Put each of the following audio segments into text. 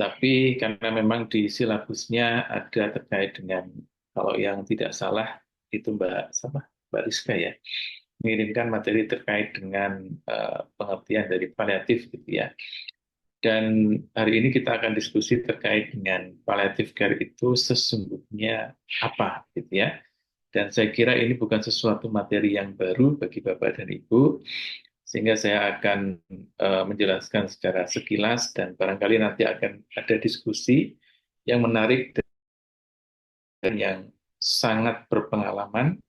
Tapi karena memang di silabusnya ada terkait dengan, kalau yang tidak salah itu Mbak Rizka ya, mengirimkan materi terkait dengan pengertian dari paliatif gitu ya. Dan hari ini kita akan diskusi terkait dengan palliative care itu sesungguhnya apa gitu ya. Dan saya kira ini bukan sesuatu materi yang baru bagi Bapak dan Ibu, sehingga saya akan menjelaskan secara sekilas dan barangkali nanti akan ada diskusi yang menarik dan yang sangat berpengalaman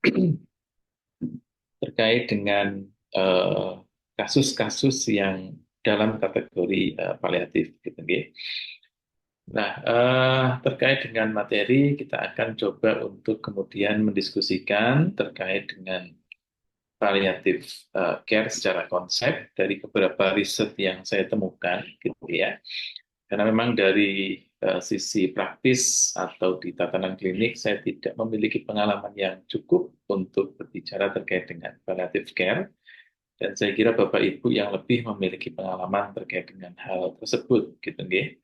terkait dengan eh, kasus-kasus yang dalam kategori paliatif gitu nggih. Nah, terkait dengan materi, kita akan coba untuk kemudian mendiskusikan terkait dengan palliative care secara konsep dari beberapa riset yang saya temukan, gitu ya. Karena memang dari sisi praktis atau di tatanan klinik, saya tidak memiliki pengalaman yang cukup untuk berbicara terkait dengan palliative care. Dan saya kira Bapak Ibu yang lebih memiliki pengalaman terkait dengan hal tersebut, gitu nggih.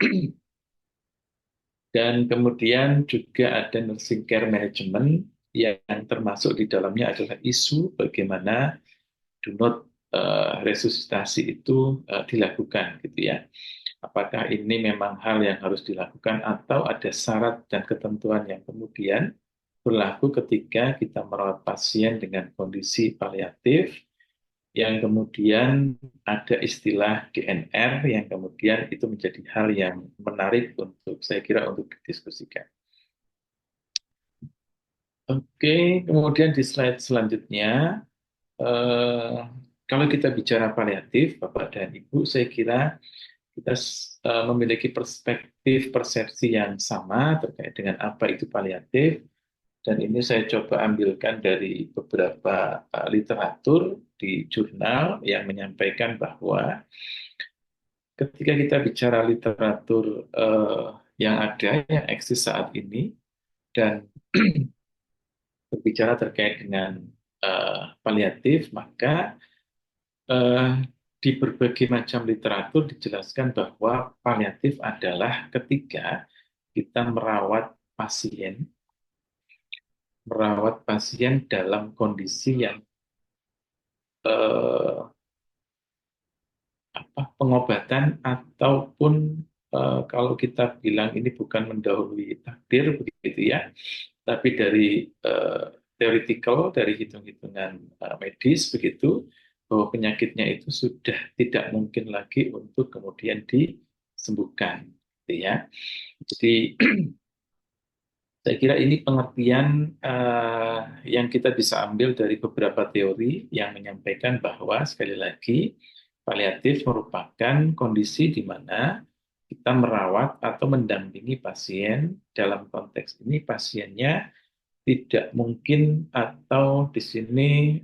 Dan kemudian juga ada nursing care management yang termasuk di dalamnya adalah isu bagaimana do not resusitasi itu dilakukan gitu ya. Apakah ini memang hal yang harus dilakukan atau ada syarat dan ketentuan yang kemudian berlaku ketika kita merawat pasien dengan kondisi paliatif yang kemudian ada istilah DNR yang kemudian itu menjadi hal yang menarik untuk saya kira untuk didiskusikan. Oke, kemudian di slide selanjutnya, eh, kalau kita bicara paliatif, Bapak dan Ibu, saya kira kita memiliki perspektif persepsi yang sama terkait dengan apa itu paliatif, dan ini saya coba ambilkan dari beberapa literatur di jurnal yang menyampaikan bahwa ketika kita bicara literatur yang ada, yang eksis saat ini, dan berbicara terkait dengan paliatif, maka eh, di berbagai macam literatur dijelaskan bahwa paliatif adalah ketika kita merawat pasien dalam kondisi yang eh, pengobatan ataupun kalau kita bilang ini bukan mendahului takdir begitu ya, tapi dari theoretical, dari hitung-hitungan medis begitu, bahwa penyakitnya itu sudah tidak mungkin lagi untuk kemudian disembuhkan, gitu ya. Jadi saya kira ini pengertian yang kita bisa ambil dari beberapa teori yang menyampaikan bahwa sekali lagi paliatif merupakan kondisi di mana kita merawat atau mendampingi pasien. Dalam konteks ini pasiennya tidak mungkin atau di sini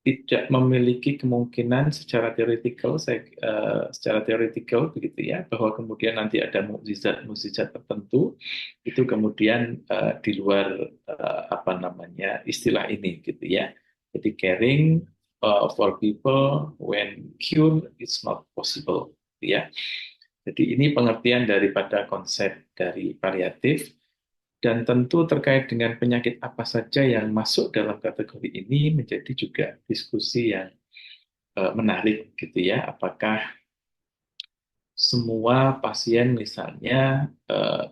tidak memiliki kemungkinan secara teoretikal begitu ya, bahwa kemudian nanti ada mukjizat tertentu itu kemudian di luar apa namanya istilah ini gitu ya. Jadi caring for people when cure is not possible gitu ya. Jadi ini pengertian daripada konsep dari paliatif. Dan tentu terkait dengan penyakit apa saja yang masuk dalam kategori ini menjadi juga diskusi yang menarik gitu ya. Apakah semua pasien misalnya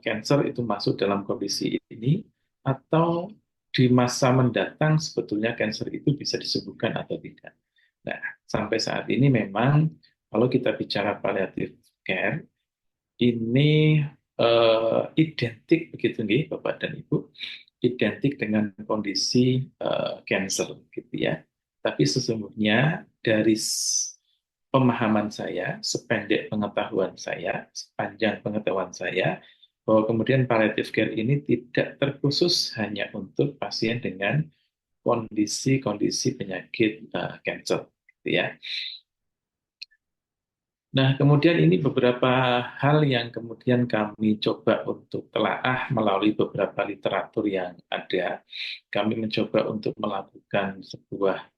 cancer itu masuk dalam kondisi ini atau di masa mendatang sebetulnya cancer itu bisa disembuhkan atau tidak. Nah, sampai saat ini memang kalau kita bicara palliative care ini identik begitu nih Bapak dan Ibu, identik dengan kondisi cancer gitu ya. Tapi sesungguhnya dari pemahaman saya, sependek pengetahuan saya, sepanjang pengetahuan saya, bahwa kemudian palliative care ini tidak terkhusus hanya untuk pasien dengan kondisi-kondisi penyakit cancer, gitu ya. Nah, kemudian ini beberapa hal yang kemudian kami coba untuk telaah melalui beberapa literatur yang ada. Kami mencoba untuk melakukan sebuah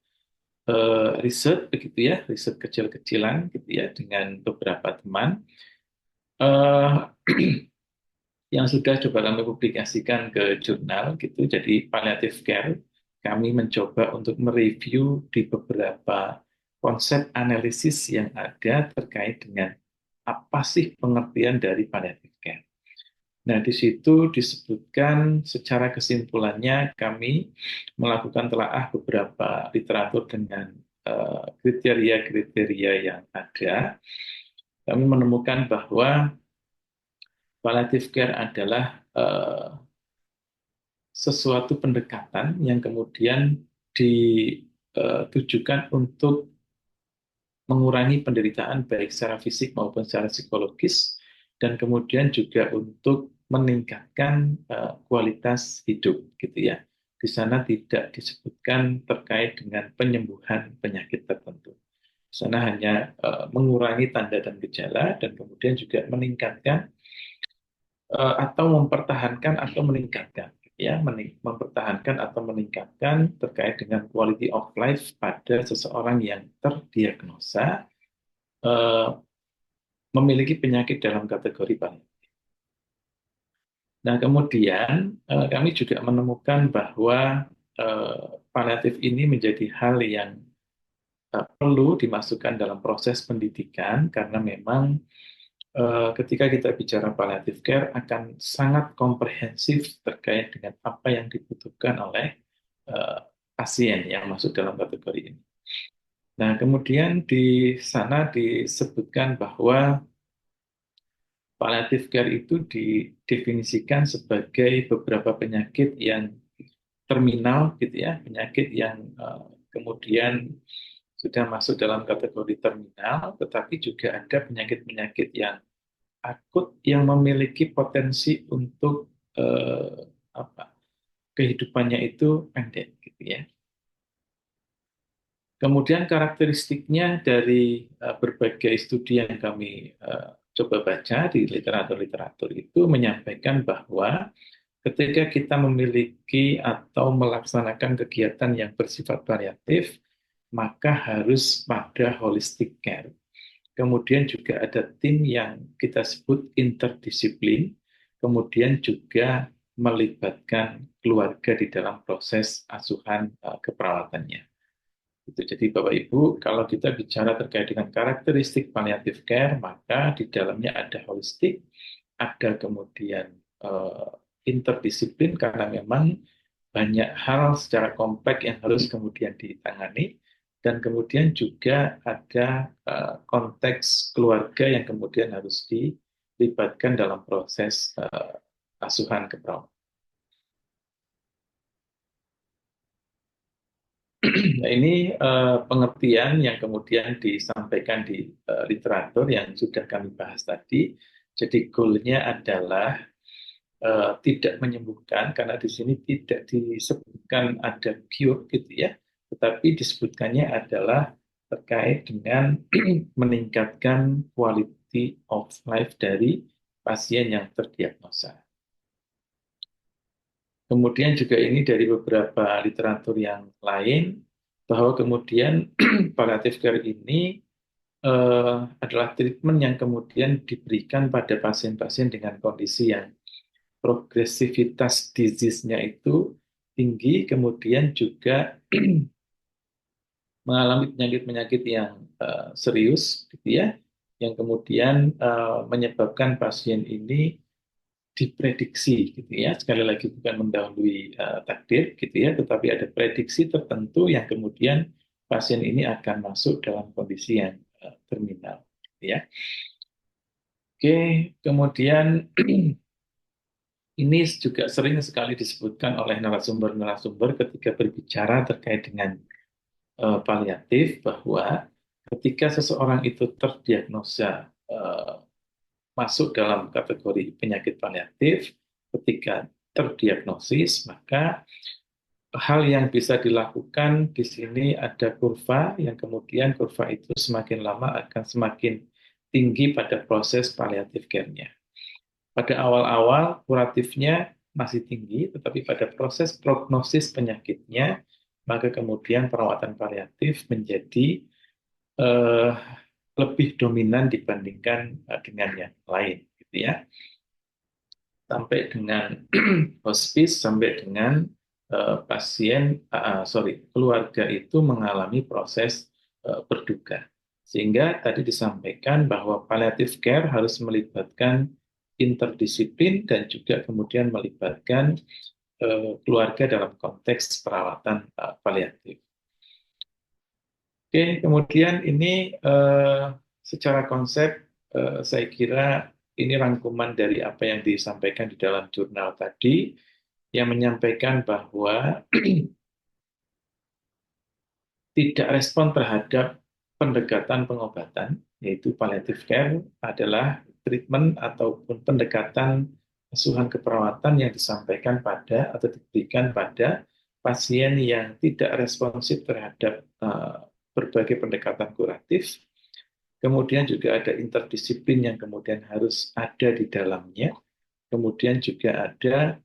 riset begitu ya, riset kecil-kecilan gitu ya dengan beberapa teman eh, yang sudah coba kami publikasikan ke jurnal gitu. Jadi palliative care kami mencoba untuk mereview di beberapa konsep analisis yang ada terkait dengan apa sih pengertian dari palliative care. Nah, di situ disebutkan secara kesimpulannya kami melakukan telaah beberapa literatur dengan kriteria-kriteria yang ada. Kami menemukan bahwa palliative care adalah sesuatu pendekatan yang kemudian ditujukan untuk mengurangi penderitaan baik secara fisik maupun secara psikologis dan kemudian juga untuk meningkatkan kualitas hidup gitu ya. Di sana tidak disebutkan terkait dengan penyembuhan penyakit tertentu. Di sana hanya mengurangi tanda dan gejala dan kemudian juga meningkatkan atau mempertahankan atau meningkatkan ya mempertahankan atau meningkatkan terkait dengan quality of life pada seseorang yang terdiagnosa eh, memiliki penyakit dalam kategori paliatif. Nah, kemudian kami juga menemukan bahwa paliatif ini menjadi hal yang perlu dimasukkan dalam proses pendidikan karena memang ketika kita bicara palliative care akan sangat komprehensif terkait dengan apa yang dibutuhkan oleh eh, pasien yang masuk dalam kategori ini. Nah, kemudian di sana disebutkan bahwa palliative care itu didefinisikan sebagai beberapa penyakit yang terminal, gitu ya, penyakit yang kemudian sudah masuk dalam kategori terminal, tetapi juga ada penyakit-penyakit yang akut yang memiliki potensi untuk eh, apa kehidupannya itu pendek gitu ya. Kemudian karakteristiknya dari berbagai studi yang kami coba baca di literatur-literatur itu menyampaikan bahwa ketika kita memiliki atau melaksanakan kegiatan yang bersifat variatif, maka harus pada holistic care. Kemudian juga ada tim yang kita sebut interdisiplin, kemudian juga melibatkan keluarga di dalam proses asuhan keperawatannya. Itu jadi Bapak Ibu, kalau kita bicara terkait dengan karakteristik palliative care, maka di dalamnya ada holistik, ada kemudian eh, interdisiplin karena memang banyak hal secara kompleks yang harus kemudian ditangani, dan kemudian juga ada konteks keluarga yang kemudian harus dilibatkan dalam proses asuhan keperawatan. Nah, ini pengertian yang kemudian disampaikan di literatur yang sudah kami bahas tadi. Jadi goalnya adalah tidak menyembuhkan karena di sini tidak disebutkan ada cure gitu ya, tetapi disebutkannya adalah terkait dengan meningkatkan quality of life dari pasien yang terdiagnosa. Kemudian juga ini dari beberapa literatur yang lain bahwa kemudian palliative care ini adalah treatment yang kemudian diberikan pada pasien-pasien dengan kondisi yang progresivitas disease-nya itu tinggi, kemudian juga mengalami penyakit-penyakit yang serius, gitu ya, yang kemudian menyebabkan pasien ini diprediksi, gitu ya. Sekali lagi bukan mendahului takdir, gitu ya, tetapi ada prediksi tertentu yang kemudian pasien ini akan masuk dalam kondisi yang terminal, gitu ya. Oke, kemudian ini juga sering sekali disebutkan oleh narasumber-narasumber ketika berbicara terkait dengan paliatif bahwa ketika seseorang itu terdiagnosa masuk dalam kategori penyakit paliatif, ketika terdiagnosis maka hal yang bisa dilakukan di sini ada kurva yang kemudian kurva itu semakin lama akan semakin tinggi pada proses paliatif care-nya. Pada awal-awal kuratifnya masih tinggi, tetapi pada proses prognosis penyakitnya maka kemudian perawatan paliatif menjadi eh, lebih dominan dibandingkan dengan yang lain, gitu ya. Sampai dengan hospice, sampai dengan keluarga itu mengalami proses berduka. Sehingga tadi disampaikan bahwa palliative care harus melibatkan interdisiplin dan juga kemudian melibatkan keluarga dalam konteks perawatan paliatif. Oke, kemudian ini secara konsep saya kira ini rangkuman dari apa yang disampaikan di dalam jurnal tadi, yang menyampaikan bahwa tidak respon terhadap pendekatan pengobatan, yaitu palliative care adalah treatment ataupun pendekatan asuhan keperawatan yang disampaikan pada atau diberikan pada pasien yang tidak responsif terhadap berbagai pendekatan kuratif. Kemudian juga ada interdisiplin yang kemudian harus ada di dalamnya. Kemudian juga ada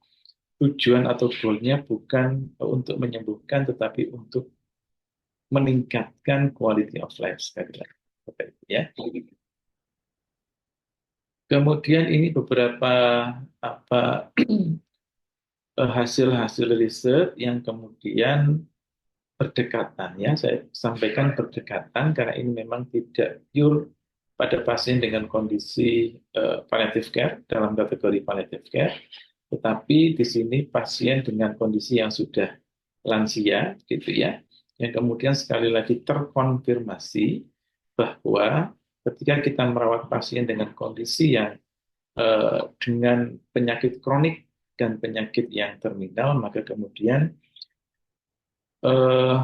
tujuan atau goalnya bukan untuk menyembuhkan, tetapi untuk meningkatkan quality of life sekali lagi. Ya. Kemudian ini beberapa hasil-hasil riset yang kemudian berdekatan, ya saya sampaikan berdekatan karena ini memang tidak pure pada pasien dengan kondisi palliative care dalam kategori palliative care, tetapi di sini pasien dengan kondisi yang sudah lansia, gitu ya, yang kemudian sekali lagi terkonfirmasi bahwa ketika kita merawat pasien dengan kondisi yang dengan penyakit kronik dan penyakit yang terminal, maka kemudian eh,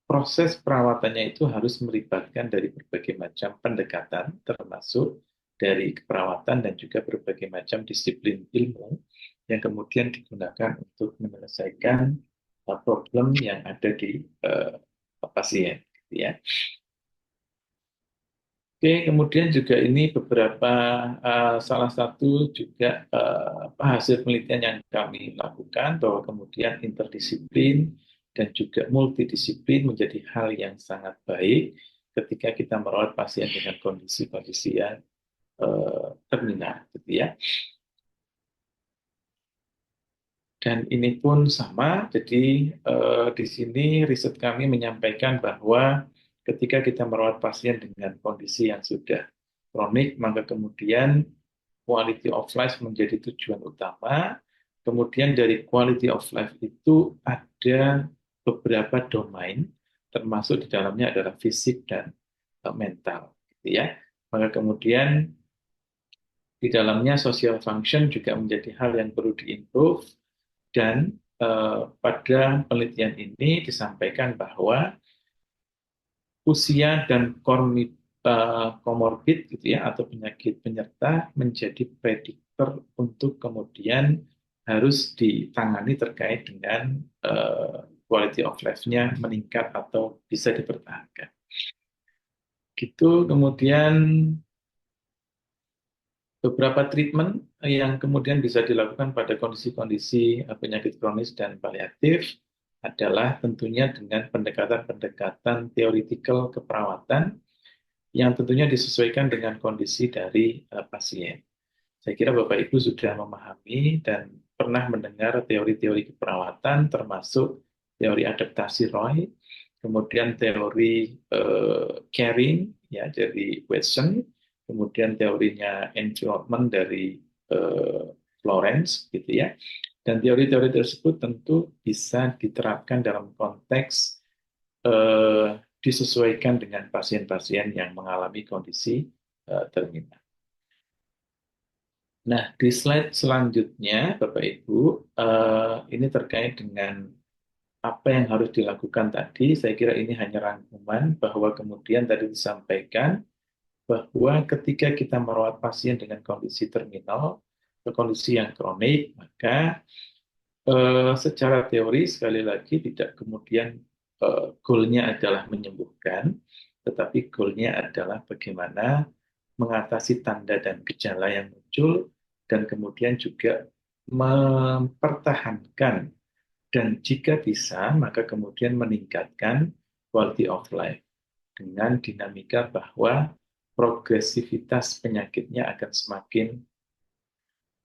proses perawatannya itu harus melibatkan dari berbagai macam pendekatan, termasuk dari keperawatan dan juga berbagai macam disiplin ilmu yang kemudian digunakan untuk menyelesaikan problem yang ada di pasien, gitu ya. Oke, kemudian juga ini beberapa salah satu juga hasil penelitian yang kami lakukan bahwa kemudian interdisiplin dan juga multidisiplin menjadi hal yang sangat baik ketika kita merawat pasien dengan kondisi-kondisi yang terminal, gitu ya. Dan ini pun sama, jadi di sini riset kami menyampaikan bahwa ketika kita merawat pasien dengan kondisi yang sudah kronik, maka kemudian quality of life menjadi tujuan utama. Kemudian dari quality of life itu ada beberapa domain, termasuk di dalamnya adalah fisik dan mental, gitu ya. Maka kemudian di dalamnya social function juga menjadi hal yang perlu diimprove. Dan pada penelitian ini disampaikan bahwa usia dan komorbid, gitu ya, atau penyakit penyerta menjadi prediktor untuk kemudian harus ditangani terkait dengan quality of life-nya meningkat atau bisa dipertahankan. Gitu. Kemudian beberapa treatment yang kemudian bisa dilakukan pada kondisi-kondisi penyakit kronis dan paliatif adalah tentunya dengan pendekatan-pendekatan theoretical keperawatan yang tentunya disesuaikan dengan kondisi dari pasien. Saya kira Bapak Ibu sudah memahami dan pernah mendengar teori-teori keperawatan, termasuk teori adaptasi Roy, kemudian teori caring, ya, dari Watson, kemudian teorinya environment dari Florence, gitu ya. Dan teori-teori tersebut tentu bisa diterapkan dalam konteks disesuaikan dengan pasien-pasien yang mengalami kondisi terminal. Nah, di slide selanjutnya, Bapak Ibu, ini terkait dengan apa yang harus dilakukan tadi. Saya kira ini hanya rangkuman bahwa kemudian tadi disampaikan bahwa ketika kita merawat pasien dengan kondisi terminal atau kondisi yang kronik, maka secara teori sekali lagi tidak kemudian goalnya adalah menyembuhkan, tetapi goalnya adalah bagaimana mengatasi tanda dan gejala yang muncul dan kemudian juga mempertahankan Dan jika bisa, maka kemudian meningkatkan quality of life dengan dinamika bahwa progresivitas penyakitnya akan semakin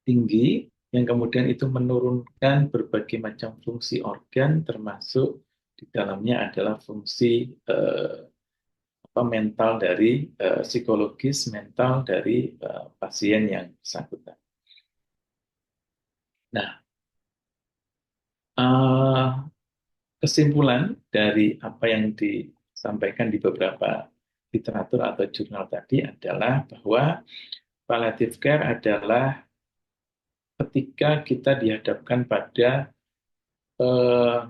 tinggi, yang kemudian itu menurunkan berbagai macam fungsi organ, termasuk di dalamnya adalah fungsi mental dari psikologis mental dari pasien yang bersangkutan. Nah, eh, kesimpulan dari apa yang disampaikan di beberapa literatur atau jurnal tadi adalah bahwa palliative care adalah ketika kita dihadapkan pada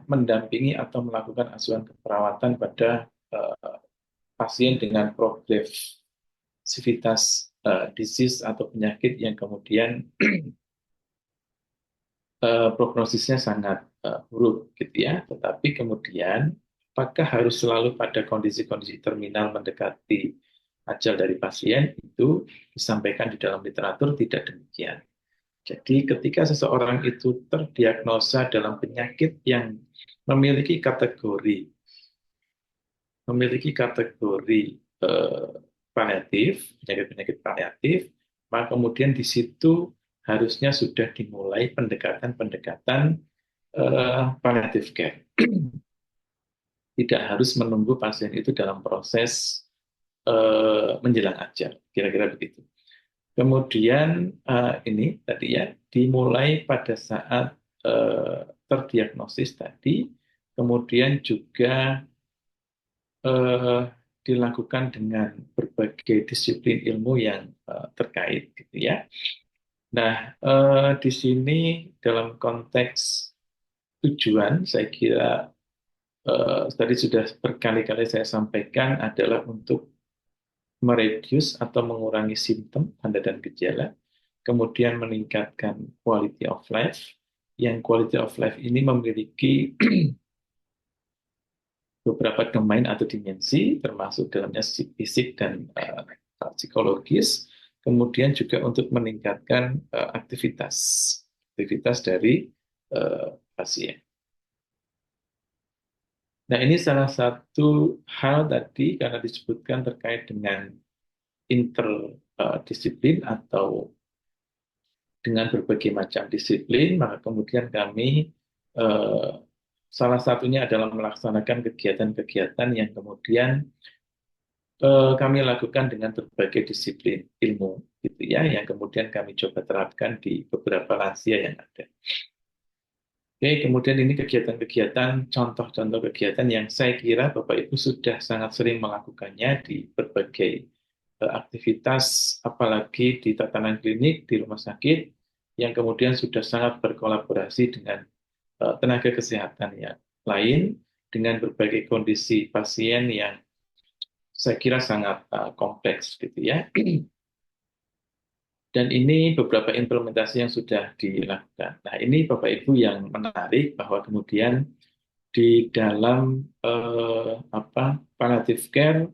mendampingi atau melakukan asuhan keperawatan pada pasien dengan progresivitas disease atau penyakit yang kemudian prognosisnya sangat buruk gitu ya. Tetapi kemudian apakah harus selalu pada kondisi-kondisi terminal mendekati ajal dari pasien, itu disampaikan di dalam literatur tidak demikian. Jadi ketika seseorang itu terdiagnosa dalam penyakit yang memiliki kategori eh, paliatif, penyakit-penyakit paliatif, maka kemudian di situ harusnya sudah dimulai pendekatan-pendekatan palliative care. Tidak harus menunggu pasien itu dalam proses menjelang ajal, kira-kira begitu. Kemudian ini tadi ya dimulai pada saat terdiagnosis tadi, kemudian juga eh, dilakukan dengan berbagai disiplin ilmu yang terkait, gitu ya. Nah, di sini dalam konteks tujuan, saya kira tadi sudah berkali-kali saya sampaikan adalah untuk mereduce atau mengurangi simptom, tanda dan gejala, kemudian meningkatkan quality of life, yang quality of life ini memiliki beberapa domain atau dimensi, termasuk dalamnya fisik dan psikologis, kemudian juga untuk meningkatkan aktivitas dari pasien. Nah, ini salah satu hal tadi karena disebutkan terkait dengan interdisiplin atau dengan berbagai macam disiplin, maka kemudian kami eh, salah satunya adalah melaksanakan kegiatan-kegiatan yang kemudian kami lakukan dengan berbagai disiplin ilmu, gitu ya, yang kemudian kami coba terapkan di beberapa lansia yang ada. Oke, kemudian ini kegiatan-kegiatan, contoh-contoh kegiatan yang saya kira Bapak Ibu sudah sangat sering melakukannya di berbagai aktivitas, apalagi di tatanan klinik, di rumah sakit, yang kemudian sudah sangat berkolaborasi dengan tenaga kesehatan yang lain, dengan berbagai kondisi pasien yang saya kira sangat kompleks, gitu ya. Dan ini beberapa implementasi yang sudah dilakukan. Nah, ini Bapak Ibu yang menarik bahwa kemudian di dalam palliative care,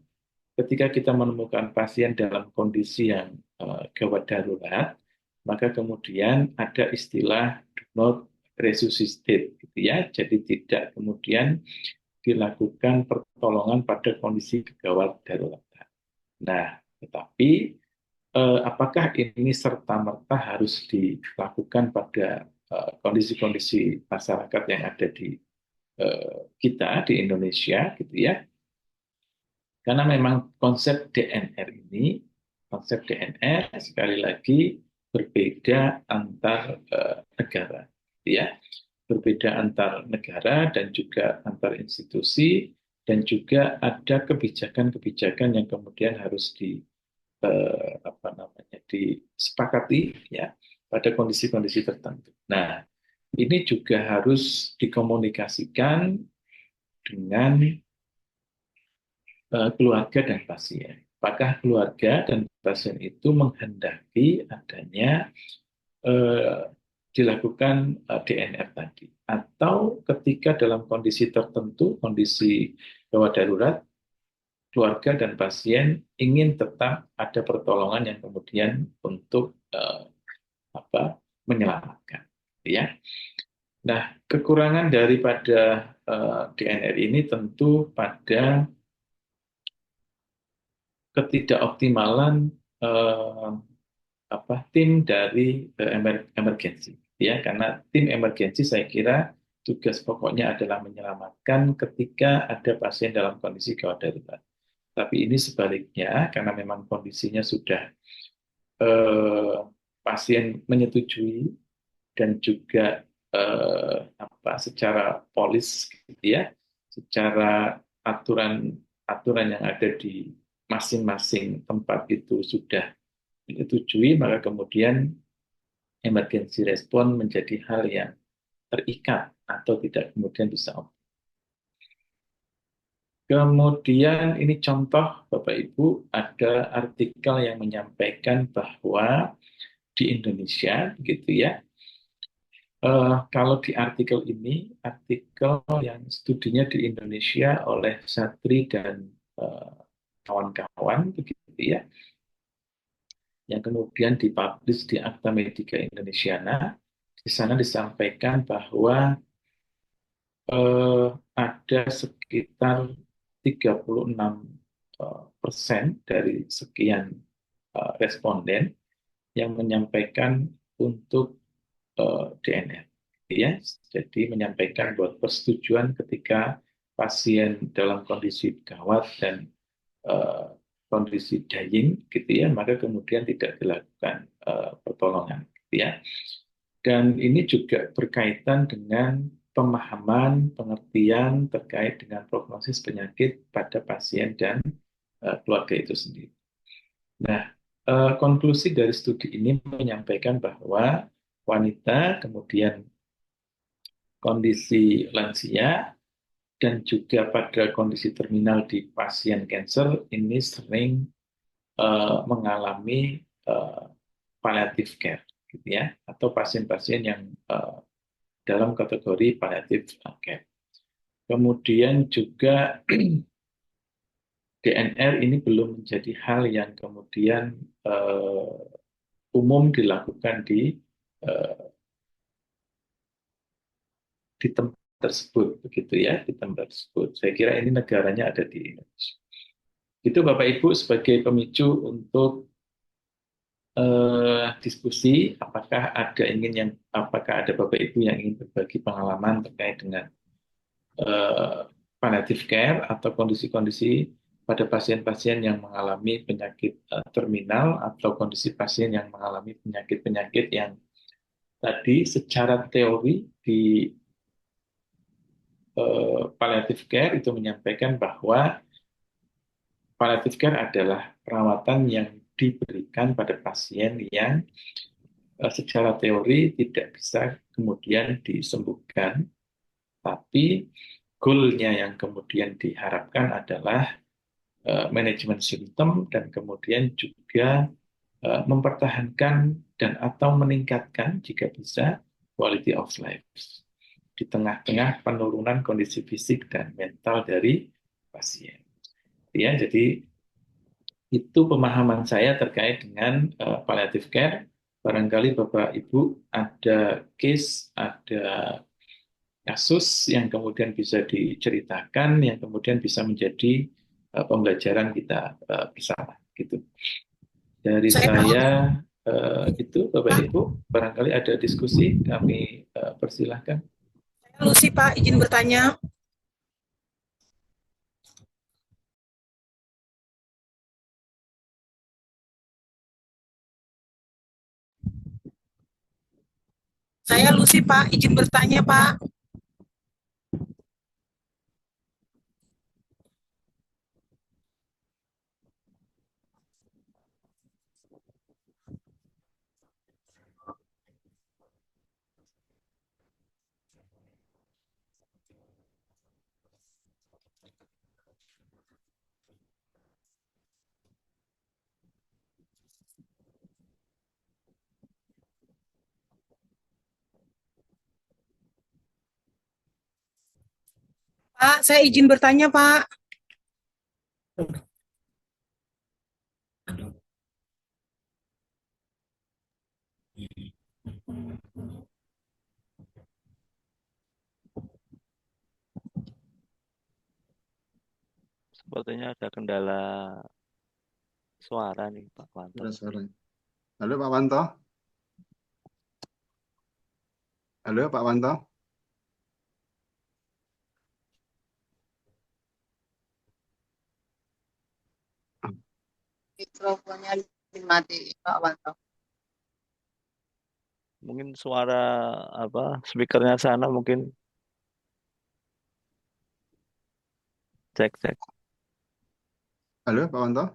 ketika kita menemukan pasien dalam kondisi yang gawat darurat, maka kemudian ada istilah do not resuscitate, gitu ya. Jadi tidak kemudian dilakukan pertolongan pada kondisi gawat darurat. Nah, tetapi apakah ini serta-merta harus dilakukan pada kondisi-kondisi masyarakat yang ada di kita di Indonesia, gitu ya? Karena memang konsep DNR sekali lagi berbeda antar negara, gitu ya? Berbeda antar negara dan juga antar institusi, dan juga ada kebijakan-kebijakan yang kemudian harus disepakati ya pada kondisi-kondisi tertentu. Nah, ini juga harus dikomunikasikan dengan keluarga dan pasien. Apakah keluarga dan pasien itu menghendaki adanya eh, dilakukan DNR tadi, atau ketika dalam kondisi tertentu, kondisi gawat darurat, keluarga dan pasien ingin tetap ada pertolongan yang kemudian untuk menyelamatkan, ya. Nah, kekurangan daripada DNR ini tentu pada ketidakoptimalan eh, tim dari emergensi, ya, karena tim emergensi saya kira tugas pokoknya adalah menyelamatkan ketika ada pasien dalam kondisi gawat darurat. Tapi ini sebaliknya, karena memang kondisinya sudah eh, pasien menyetujui dan juga secara polis, gitu ya, secara aturan aturan yang ada di masing-masing tempat itu sudah disetujui, maka kemudian emergency respon menjadi hal yang terikat atau tidak kemudian bisa. Kemudian ini contoh Bapak Ibu, ada artikel yang menyampaikan bahwa di Indonesia, gitu ya, kalau di artikel ini, artikel yang studinya di Indonesia oleh Satri dan eh, kawan-kawan, begitu ya, yang kemudian dipublish di Akta Medika Indonesiana. Di sana disampaikan bahwa eh, ada sekitar 36% dari sekian responden yang menyampaikan untuk DNR. Ya, jadi menyampaikan buat persetujuan ketika pasien dalam kondisi gawat dan eh, kondisi dying, gitu ya, maka kemudian tidak dilakukan pertolongan, gitu ya. Dan ini juga berkaitan dengan pemahaman, pengertian terkait dengan prognosis penyakit pada pasien dan keluarga itu sendiri. Nah, konklusi dari studi ini menyampaikan bahwa wanita, kemudian kondisi lansia, dan juga pada kondisi terminal di pasien kanker ini sering mengalami palliative care, gitu ya, atau pasien-pasien yang dalam kategori palliative care. Kemudian juga DNR ini belum menjadi hal yang kemudian umum dilakukan uh, di tempat tersebut, begitu ya, di tempat tersebut. Saya kira ini negaranya ada di Indonesia. Itu Bapak Ibu sebagai pemicu untuk diskusi. Apakah ada Bapak Ibu yang ingin berbagi pengalaman terkait dengan eh, palliative care atau kondisi-kondisi pada pasien-pasien yang mengalami penyakit terminal atau kondisi pasien yang mengalami penyakit-penyakit yang tadi secara teori di palliative care itu menyampaikan bahwa palliative care adalah perawatan yang diberikan pada pasien yang secara teori tidak bisa kemudian disembuhkan, tapi goalnya yang kemudian diharapkan adalah manajemen simptom dan kemudian juga mempertahankan dan atau meningkatkan jika bisa quality of life di tengah-tengah penurunan kondisi fisik dan mental dari pasien. Ya, jadi itu pemahaman saya terkait dengan palliative care. Barangkali Bapak Ibu ada case, ada kasus yang kemudian bisa diceritakan, yang kemudian bisa menjadi pembelajaran kita bersama. Gitu. Dari saya itu Bapak Ibu, barangkali ada diskusi, kami persilahkan. Lucy Pak, izin bertanya. Saya Lucy Pak, izin bertanya Pak. Pak, saya izin bertanya Pak. sepertinya ada kendala suara nih Pak Wanto. Suara suara. Halo Pak Wanto. Halo Pak Wanto. Mikrofonnya dimatiin Pak Wanto. Mungkin suara speakernya sana mungkin cek. Halo Pak Wanto.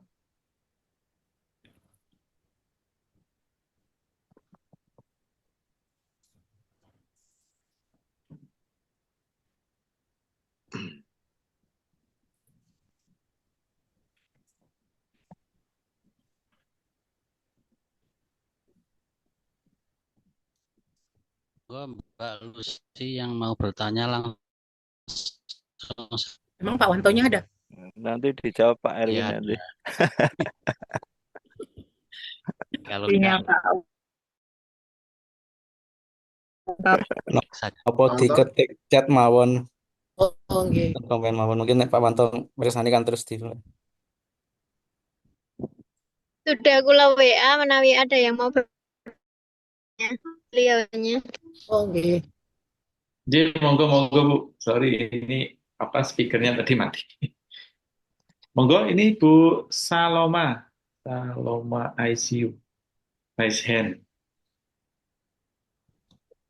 Mbak Lucy yang mau bertanya langsung. Emang Pak Wantonya ada? Nanti dijawab Pak Erwin Ya, nanti. kalau Iya enggak, Pak. saja. Apa Pak Wanto. diketik chat mawon Oh, nggih. komen mawon mungkin nek Pak Wanto bersani kan terus di Sudah kula WA menawi ada yang mau bertanya beliaunya. Oh, nggih. Jadi monggo Bu. Sorry, ini speakernya tadi mati. Monggo, ini Bu Saloma ICU, raise hand.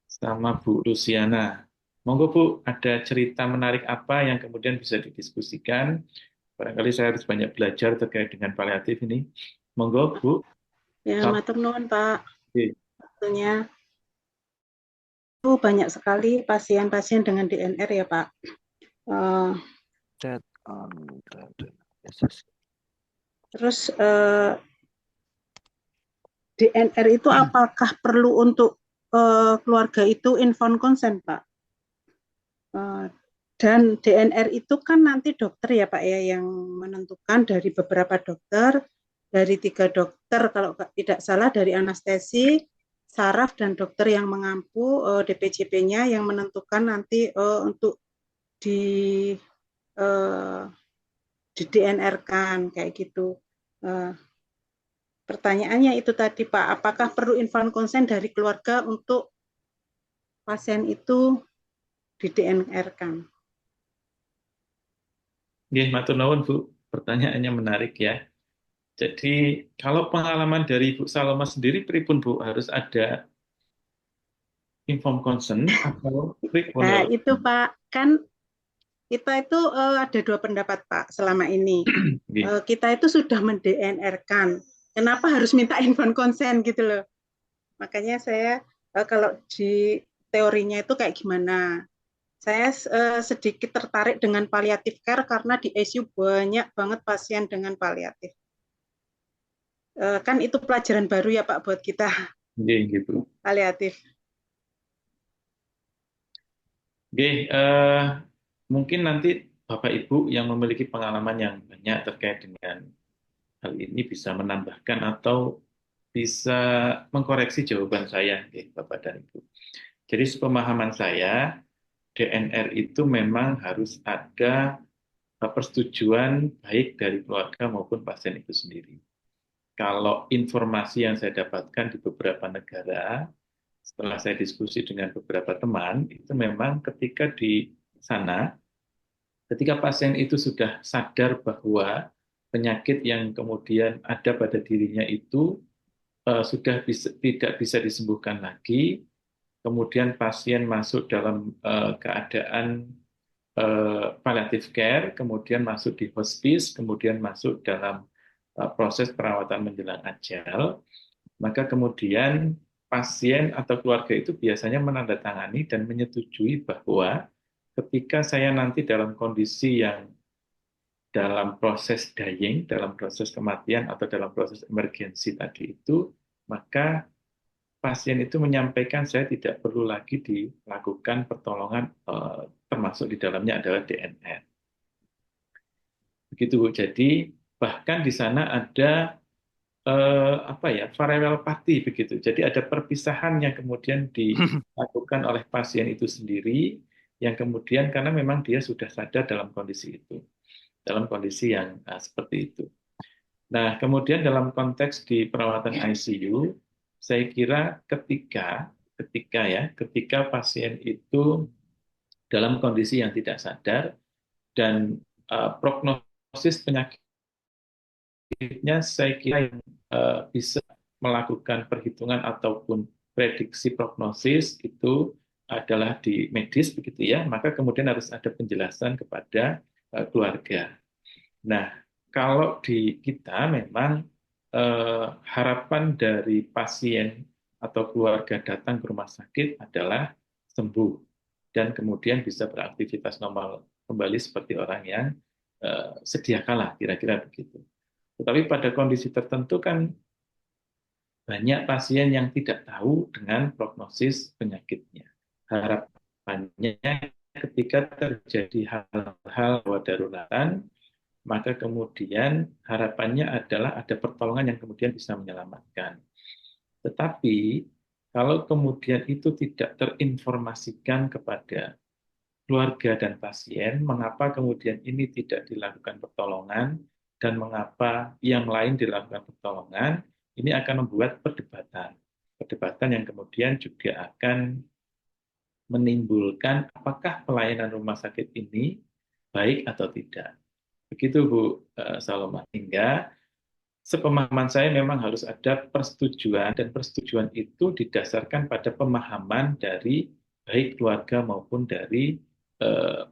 Sama Bu Luciana. Monggo Bu, ada cerita menarik apa yang kemudian bisa didiskusikan? Barangkali saya harus banyak belajar terkait dengan paliatif ini. Monggo Bu. Ya, matur nuwun Pak. Oke. Tentunya banyak sekali pasien-pasien dengan DNR ya Pak. Terus DNR itu apakah perlu untuk keluarga itu informed consent Pak? Dan DNR itu kan nanti dokter ya Pak ya yang menentukan, dari beberapa dokter, dari 3 dokter kalau tidak salah, dari anestesi, saraf, dan dokter yang mengampu, DPJP-nya yang menentukan nanti untuk di DNR-kan kayak gitu. Pertanyaannya itu tadi Pak, apakah perlu informed consent dari keluarga untuk pasien itu di DNR-kan? Nggih, matur nuwun Bu. Pertanyaannya menarik ya. Jadi kalau pengalaman dari Bu Saloma sendiri pripun Bu, harus ada informed consent atau pripun? Nah, itu Pak, kan kita itu ada 2 pendapat Pak selama ini. Kita itu sudah men-DNR-kan. Kenapa harus minta informed consent gitu loh. Makanya saya kalau di teorinya itu kayak gimana. Saya sedikit tertarik dengan palliative care karena di ICU banyak banget pasien dengan palliatif. Kan itu pelajaran baru ya Pak buat kita. Gitu. Palliatif. Mungkin nanti Bapak Ibu yang memiliki pengalaman yang banyak terkait dengan hal ini bisa menambahkan atau bisa mengkoreksi jawaban saya, Bapak dan Ibu. Jadi sepemahaman saya, DNR itu memang harus ada persetujuan baik dari keluarga maupun pasien itu sendiri. Kalau informasi yang saya dapatkan di beberapa negara, setelah saya diskusi dengan beberapa teman, itu memang ketika di sana, ketika pasien itu sudah sadar bahwa penyakit yang kemudian ada pada dirinya itu sudah tidak bisa disembuhkan lagi, kemudian pasien masuk dalam keadaan palliative care, kemudian masuk di hospice, kemudian masuk dalam proses perawatan menjelang ajal, maka kemudian pasien atau keluarga itu biasanya menandatangani dan menyetujui bahwa ketika saya nanti dalam kondisi yang dalam proses dying, dalam proses kematian atau dalam proses emergensi tadi itu, maka pasien itu menyampaikan saya tidak perlu lagi dilakukan pertolongan, termasuk di dalamnya adalah DNR. Begitu Bu. Jadi bahkan di sana ada farewell party begitu. Jadi ada perpisahan yang kemudian dilakukan oleh pasien itu sendiri, yang kemudian karena memang dia sudah sadar dalam kondisi itu. dalam kondisi yang seperti itu. Nah, kemudian dalam konteks di perawatan ICU, saya kira ketika pasien itu dalam kondisi yang tidak sadar dan prognosis penyakitnya saya kira yang bisa melakukan perhitungan ataupun prediksi prognosis itu adalah di medis begitu ya, maka kemudian harus ada penjelasan kepada keluarga. Nah, kalau di kita memang harapan dari pasien atau keluarga datang ke rumah sakit adalah sembuh dan kemudian bisa beraktivitas normal kembali seperti orang yang sedia kala, kira-kira begitu. Tetapi pada kondisi tertentu kan banyak pasien yang tidak tahu dengan prognosis penyakitnya. Harapannya ketika terjadi hal-hal daruratan, maka kemudian harapannya adalah ada pertolongan yang kemudian bisa menyelamatkan. Tetapi kalau kemudian itu tidak terinformasikan kepada keluarga dan pasien, mengapa kemudian ini tidak dilakukan pertolongan dan mengapa yang lain dilakukan pertolongan, ini akan membuat perdebatan yang kemudian juga akan menimbulkan apakah pelayanan rumah sakit ini baik atau tidak. Begitu Bu Saloma. Hingga sepemahaman saya memang harus ada persetujuan, dan persetujuan itu didasarkan pada pemahaman dari baik keluarga maupun dari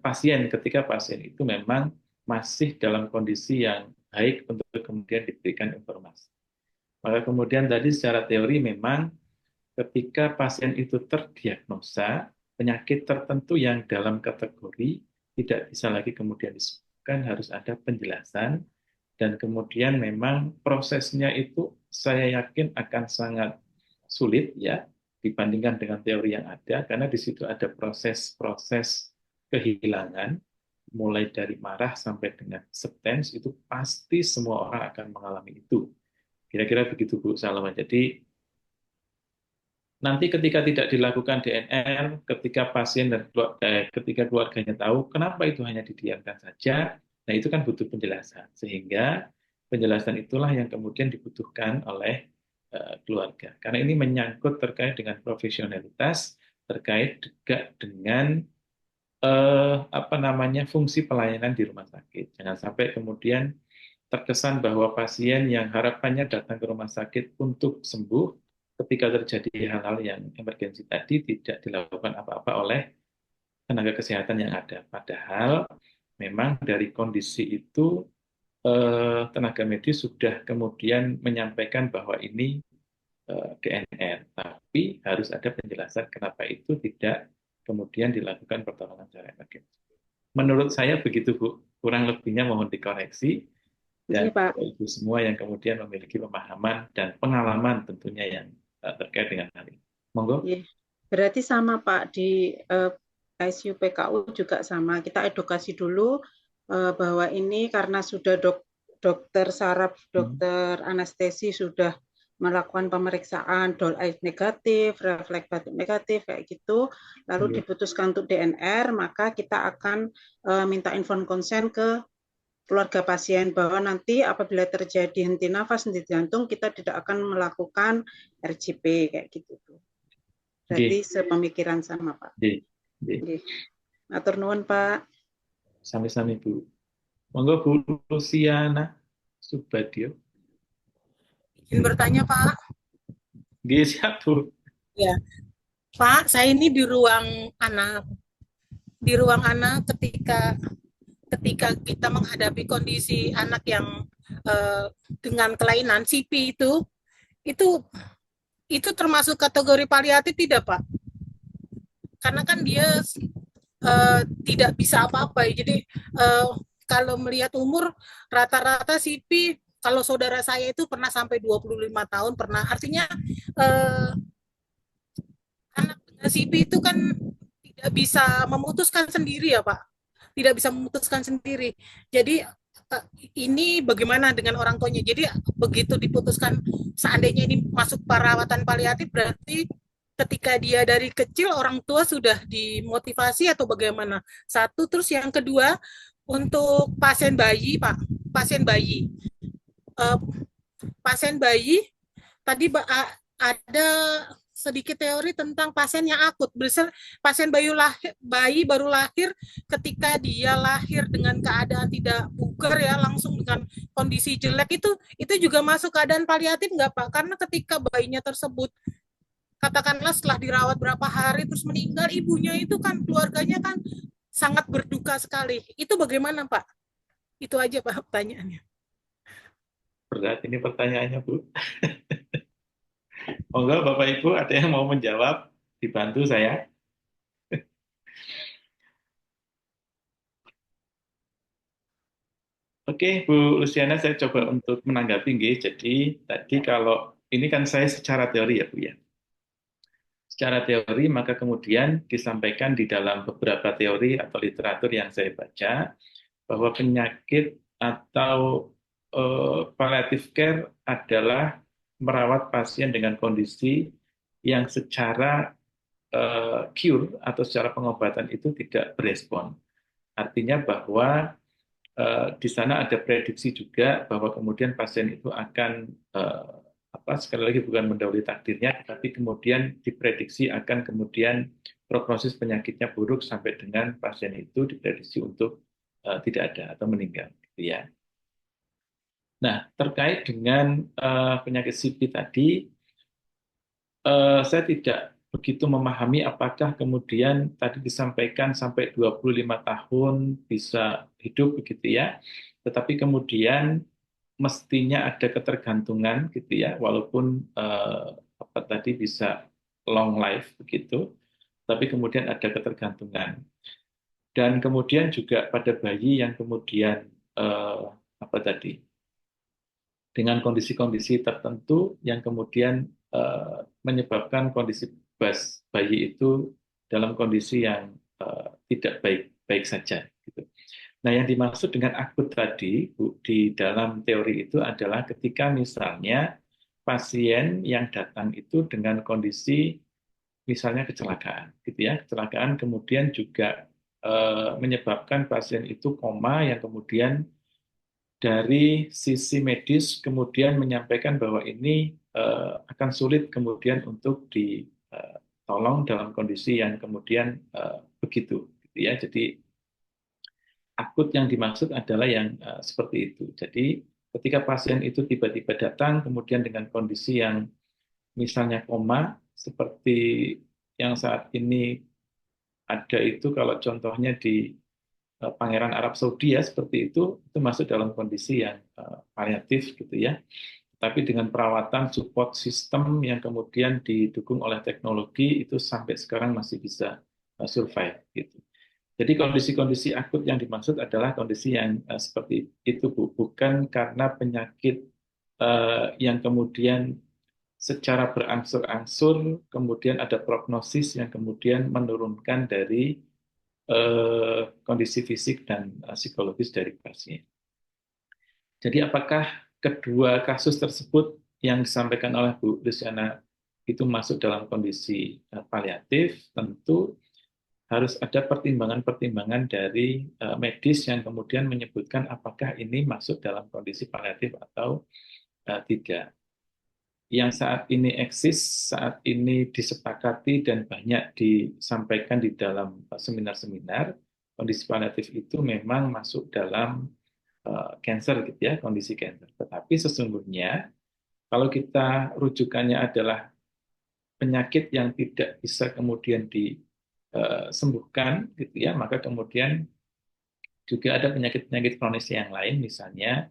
pasien ketika pasien itu memang masih dalam kondisi yang baik untuk kemudian diberikan informasi. Maka kemudian tadi secara teori memang ketika pasien itu terdiagnosa penyakit tertentu yang dalam kategori tidak bisa lagi kemudian disebutkan, harus ada penjelasan, dan kemudian memang prosesnya itu saya yakin akan sangat sulit ya dibandingkan dengan teori yang ada, karena di situ ada proses-proses kehilangan, mulai dari marah sampai dengan acceptance, itu pasti semua orang akan mengalami itu. Kira-kira begitu Bu Salama. Jadi nanti ketika tidak dilakukan DNR, ketika pasien dan ketika keluarganya tahu kenapa itu hanya didiamkan saja, nah itu kan butuh penjelasan. Sehingga penjelasan itulah yang kemudian dibutuhkan oleh keluarga. Karena ini menyangkut terkait dengan profesionalitas, terkait juga dengan fungsi pelayanan di rumah sakit. Jangan sampai kemudian terkesan bahwa pasien yang harapannya datang ke rumah sakit untuk sembuh, ketika terjadi hal-hal yang emergensi tadi tidak dilakukan apa-apa oleh tenaga kesehatan yang ada. Padahal memang dari kondisi itu tenaga medis sudah kemudian menyampaikan bahwa ini DNR, tapi harus ada penjelasan kenapa itu tidak kemudian dilakukan pertolongan secara emergensi. Menurut saya begitu Bu, kurang lebihnya mohon dikoreksi, dan Ibu semua yang kemudian memiliki pemahaman dan pengalaman tentunya yang terkait dengan hal ini. Monggo. Berarti sama Pak, di ICU PKU juga sama. Kita edukasi dulu bahwa ini karena sudah dokter saraf, dokter anestesi sudah melakukan pemeriksaan DOL-I negatif, refleks batuk negatif, kayak gitu, lalu diputuskan untuk DNR, maka kita akan minta informed consent ke keluarga pasien bahwa nanti apabila terjadi henti nafas, henti jantung, kita tidak akan melakukan RJP kayak gitu. Berarti sepemikiran sama Pak. Matur nuwun Pak. Sami-sami Bu. Monggo Bu Luciana Subadyo. Izin bertanya Pak. Siap Bu. Ya, Pak, saya ini di ruang anak. Di ruang anak ketika kita menghadapi kondisi anak yang dengan kelainan CP itu termasuk kategori paliatif tidak Pak? Karena kan dia tidak bisa apa-apa. Jadi kalau melihat umur rata-rata CP, kalau saudara saya itu pernah sampai 25 tahun pernah. Artinya anak dengan CP itu kan tidak bisa memutuskan sendiri ya Pak. Tidak bisa memutuskan sendiri. Jadi ini bagaimana dengan orang tuanya? Jadi begitu diputuskan seandainya ini masuk perawatan paliatif, berarti ketika dia dari kecil orang tua sudah dimotivasi atau bagaimana? Satu, terus yang kedua, Untuk pasien bayi, Pak, pasien bayi, Eh, pasien bayi tadi ada sedikit teori tentang pasien yang akut. Pasien bayi baru lahir, ketika dia lahir dengan keadaan tidak bugar ya, langsung dengan kondisi jelek, itu juga masuk keadaan paliatif nggak Pak? Karena ketika bayinya tersebut katakanlah setelah dirawat berapa hari terus meninggal, ibunya itu kan, keluarganya kan sangat berduka sekali. Itu bagaimana Pak? Itu aja Pak pertanyaannya. Berat ini pertanyaannya, Bu. Monggo Bapak Ibu ada yang mau menjawab, dibantu saya. Oke, Bu Luciana, saya coba untuk menanggapi nggih. Jadi tadi kalau ini kan saya secara teori ya, Bu ya. Secara teori maka kemudian disampaikan di dalam beberapa teori atau literatur yang saya baca bahwa penyakit atau palliative care adalah merawat pasien dengan kondisi yang secara cure atau secara pengobatan itu tidak berespon. Artinya bahwa di sana ada prediksi juga bahwa kemudian pasien itu akan sekali lagi bukan mendahului takdirnya, tetapi kemudian diprediksi akan kemudian prognosis penyakitnya buruk sampai dengan pasien itu diprediksi untuk tidak ada atau meninggal, gitu ya. Nah, terkait dengan penyakit CP tadi, saya tidak begitu memahami apakah kemudian tadi disampaikan sampai 25 tahun bisa hidup begitu ya. Tetapi kemudian mestinya ada ketergantungan gitu ya, walaupun tadi bisa long life begitu, tapi kemudian ada ketergantungan. Dan kemudian juga pada bayi yang kemudian dengan kondisi-kondisi tertentu yang kemudian menyebabkan kondisi bayi itu dalam kondisi yang tidak baik saja. Gitu. Nah, yang dimaksud dengan akut tadi, Bu, di dalam teori itu adalah ketika misalnya pasien yang datang itu dengan kondisi misalnya kecelakaan, gitu ya, kecelakaan kemudian juga menyebabkan pasien itu koma yang kemudian dari sisi medis kemudian menyampaikan bahwa ini akan sulit kemudian untuk ditolong dalam kondisi yang kemudian begitu, gitu ya. Jadi akut yang dimaksud adalah yang seperti itu. Jadi ketika pasien itu tiba-tiba datang kemudian dengan kondisi yang misalnya koma seperti yang saat ini ada itu, kalau contohnya di Pangeran Arab Saudi ya seperti itu masuk dalam kondisi yang paliatif gitu ya. Tapi dengan perawatan support system yang kemudian didukung oleh teknologi itu sampai sekarang masih bisa survive gitu. Jadi kondisi-kondisi akut yang dimaksud adalah kondisi yang seperti itu, Bu. Bukan karena penyakit yang kemudian secara berangsur-angsur kemudian ada prognosis yang kemudian menurunkan dari kondisi fisik dan psikologis dari pasien. Jadi apakah kedua kasus tersebut yang disampaikan oleh Bu Luciana itu masuk dalam kondisi paliatif? Tentu harus ada pertimbangan-pertimbangan dari medis yang kemudian menyebutkan apakah ini masuk dalam kondisi paliatif atau tidak. Yang saat ini eksis, saat ini disepakati dan banyak disampaikan di dalam seminar-seminar, kondisi paliatif itu memang masuk dalam cancer gitu ya, kondisi cancer. Tetapi sesungguhnya kalau kita rujukannya adalah penyakit yang tidak bisa kemudian disembuhkan gitu ya, maka kemudian juga ada penyakit-penyakit kronis yang lain, misalnya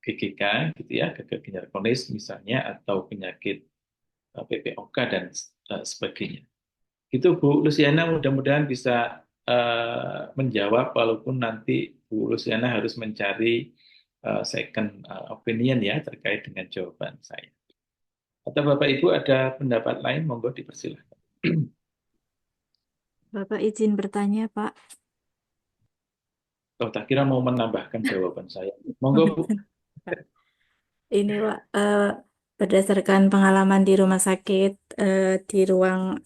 GGK gitu ya, gagal ginjal kronis misalnya, atau penyakit PPOK dan sebagainya. Itu Bu Luciana, mudah-mudahan bisa menjawab, walaupun nanti Bu Luciana harus mencari second opinion ya terkait dengan jawaban saya. Atau Bapak Ibu ada pendapat lain, monggo dipersilahkan. Bapak izin bertanya, Pak. Oh, tak kira mau menambahkan jawaban saya. Monggo Bu. Ini Pak, berdasarkan pengalaman di rumah sakit, di ruang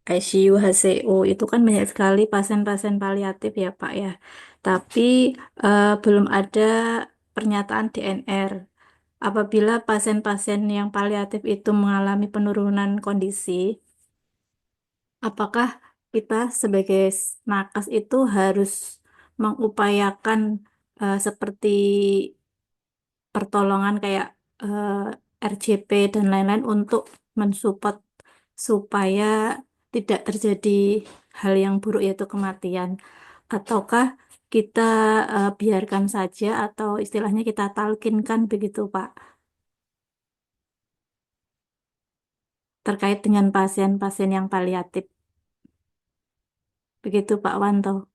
ICU HCU itu kan banyak sekali pasien-pasien paliatif ya Pak ya. tapi belum ada pernyataan DNR. Apabila pasien-pasien yang paliatif itu mengalami penurunan kondisi, apakah kita sebagai nakes itu harus mengupayakan seperti pertolongan kayak RJP dan lain-lain untuk mensupport supaya tidak terjadi hal yang buruk yaitu kematian, ataukah kita biarkan saja atau istilahnya kita talkinkan begitu Pak, terkait dengan pasien-pasien yang paliatif. Begitu Pak Wanto.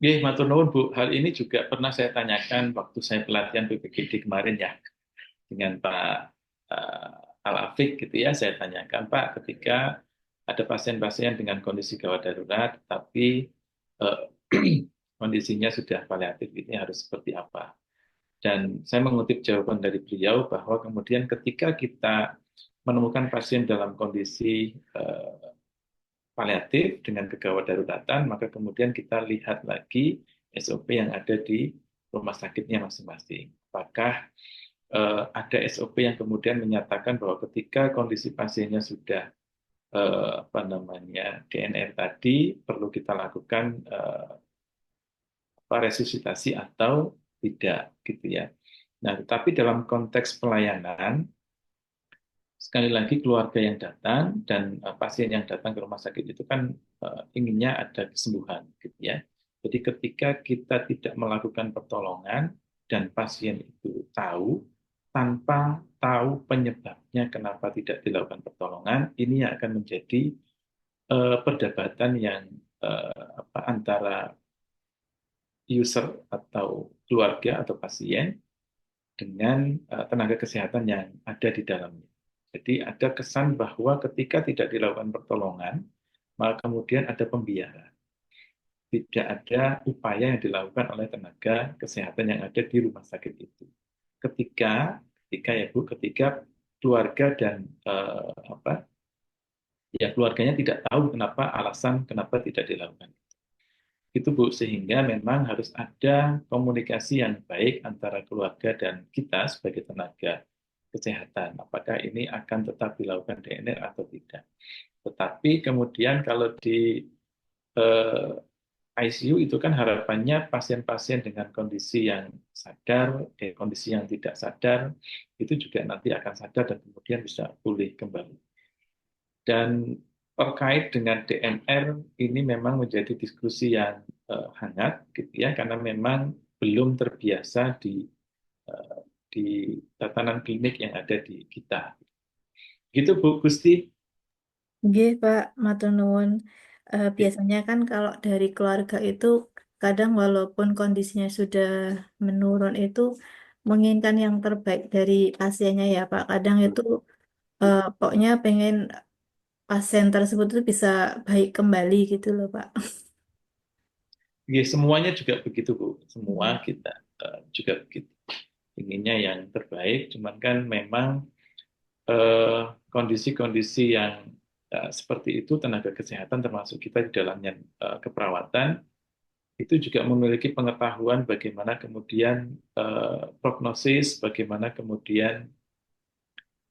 Nggih, matur nuwun Bu. Hal ini juga pernah saya tanyakan waktu saya pelatihan PPGD kemarin ya dengan Pak Al-Afiq gitu ya. Saya tanyakan Pak, ketika ada pasien-pasien dengan kondisi gawat darurat, tapi kondisinya sudah paliatif, ini harus seperti apa? Dan saya mengutip jawaban dari beliau bahwa kemudian ketika kita menemukan pasien dalam kondisi paliatif dengan kegawat daruratan, maka kemudian kita lihat lagi SOP yang ada di rumah sakitnya masing-masing. Apakah ada SOP yang kemudian menyatakan bahwa ketika kondisi pasiennya sudah DNR tadi, perlu kita lakukan resusitasi atau tidak, gitu ya. Nah, tetapi dalam konteks pelayanan, sekali lagi keluarga yang datang dan pasien yang datang ke rumah sakit itu kan inginnya ada kesembuhan, gitu ya. Jadi ketika kita tidak melakukan pertolongan dan pasien itu tahu, tanpa tahu penyebabnya kenapa tidak dilakukan pertolongan, ini akan menjadi perdebatan yang antara user atau keluarga atau pasien dengan tenaga kesehatan yang ada di dalamnya. Jadi ada kesan bahwa ketika tidak dilakukan pertolongan, maka kemudian ada pembiaran. Tidak ada upaya yang dilakukan oleh tenaga kesehatan yang ada di rumah sakit itu. Ketika keluarga dan keluarganya tidak tahu alasan kenapa tidak dilakukan. Itu Bu, sehingga memang harus ada komunikasi yang baik antara keluarga dan kita sebagai tenaga kesehatan. Apakah ini akan tetap dilakukan DNR atau tidak. Tetapi kemudian kalau di ICU itu kan harapannya pasien-pasien dengan kondisi yang sadar, kondisi yang tidak sadar, itu juga nanti akan sadar dan kemudian bisa pulih kembali. Dan terkait dengan DNR, ini memang menjadi diskusi yang hangat, gitu ya, karena memang belum terbiasa di tatanan klinik yang ada di kita. Gitu Bu Gusti. Nggih, Pak, matur nuwun. Biasanya kan kalau dari keluarga itu kadang walaupun kondisinya sudah menurun itu menginginkan yang terbaik dari pasiennya ya, Pak. Kadang itu pokoknya pengen pasien tersebut itu bisa baik kembali gitu loh, Pak. Ya, semuanya juga begitu Bu. Semua kita juga begitu. Inginnya yang terbaik, cuman kan memang kondisi-kondisi yang seperti itu tenaga kesehatan termasuk kita di dalamnya keperawatan itu juga memiliki pengetahuan bagaimana kemudian prognosis, bagaimana kemudian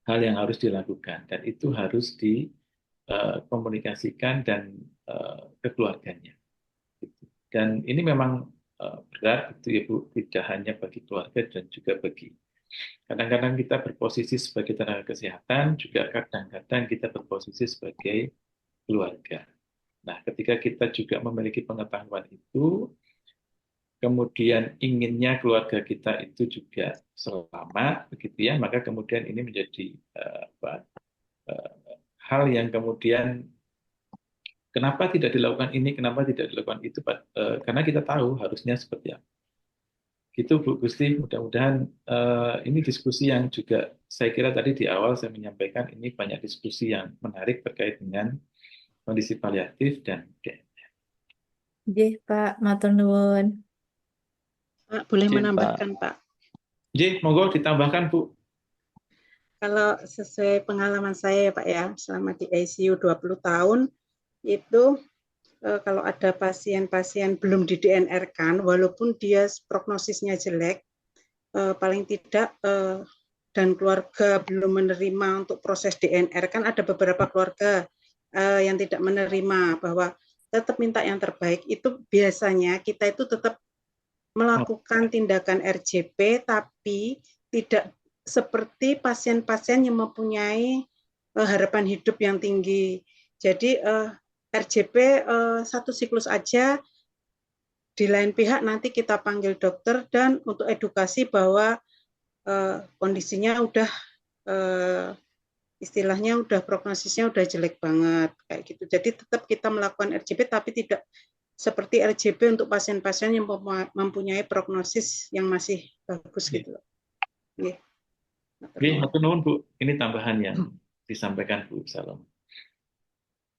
hal yang harus dilakukan, dan itu harus dikomunikasikan dan ke keluarganya. Dan ini memang berat itu ya Bu, tidak hanya bagi keluarga dan juga bagi kadang-kadang kita berposisi sebagai tenaga kesehatan, juga kadang-kadang kita berposisi sebagai keluarga. Nah, ketika kita juga memiliki pengetahuan itu, kemudian inginnya keluarga kita itu juga selamat, begitu ya, maka kemudian ini menjadi hal yang kemudian kenapa tidak dilakukan ini, kenapa tidak dilakukan itu, karena kita tahu harusnya seperti apa. Gitu Bu Gusti, mudah-mudahan ini diskusi yang juga saya kira tadi di awal saya menyampaikan ini banyak diskusi yang menarik terkait dengan kondisi paliatif dan DNR. Nggih, Pak, matur nuwun. Pak, boleh menambahkan Pak? Nggih, monggo ditambahkan Bu. Kalau sesuai pengalaman saya Pak ya, selama di ICU 20 tahun itu kalau ada pasien-pasien belum di DNR-kan, walaupun dia prognosisnya jelek, paling tidak dan keluarga belum menerima untuk proses DNR, kan ada beberapa keluarga yang tidak menerima, bahwa tetap minta yang terbaik. Itu biasanya kita itu tetap melakukan tindakan RJP, tapi tidak seperti pasien-pasien yang mempunyai harapan hidup yang tinggi. Jadi RJP satu siklus aja, di lain pihak nanti kita panggil dokter dan untuk edukasi bahwa kondisinya udah istilahnya udah prognosisnya udah jelek banget kayak gitu. Jadi tetap kita melakukan RJP tapi tidak seperti RJP untuk pasien-pasien yang mempunyai prognosis yang masih bagus gitu loh. Oke, matur nuwun Bu. Ini tambahan yang disampaikan Bu Salom.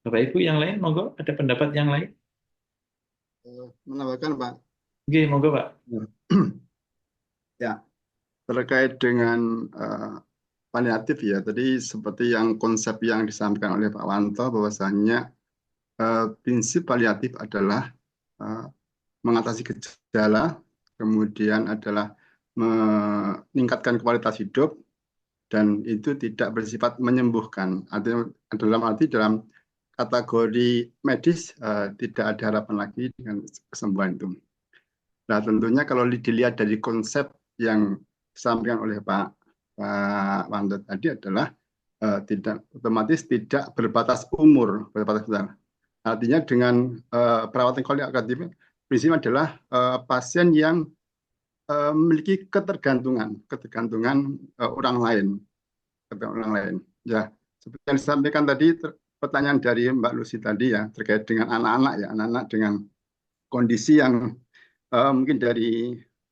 Bapak Ibu yang lain, monggo ada pendapat yang lain? Menambahkan Pak. Oke, monggo Pak. Ya, terkait dengan paliatif ya, tadi seperti yang konsep yang disampaikan oleh Pak Wanto, bahwasannya prinsip paliatif adalah mengatasi gejala, kemudian adalah meningkatkan kualitas hidup, dan itu tidak bersifat menyembuhkan. Dalam kategori medis tidak ada harapan lagi dengan kesembuhan itu. Nah, tentunya kalau dilihat dari konsep yang disampaikan oleh Pak Wanto tadi adalah otomatis tidak berbatas umur, berbatas besar. Artinya dengan perawatan paliatif, prinsipnya adalah pasien yang memiliki ketergantungan orang lain, Ya, seperti yang disampaikan tadi, pertanyaan dari Mbak Lucy tadi ya, terkait dengan anak-anak ya, anak-anak dengan kondisi yang mungkin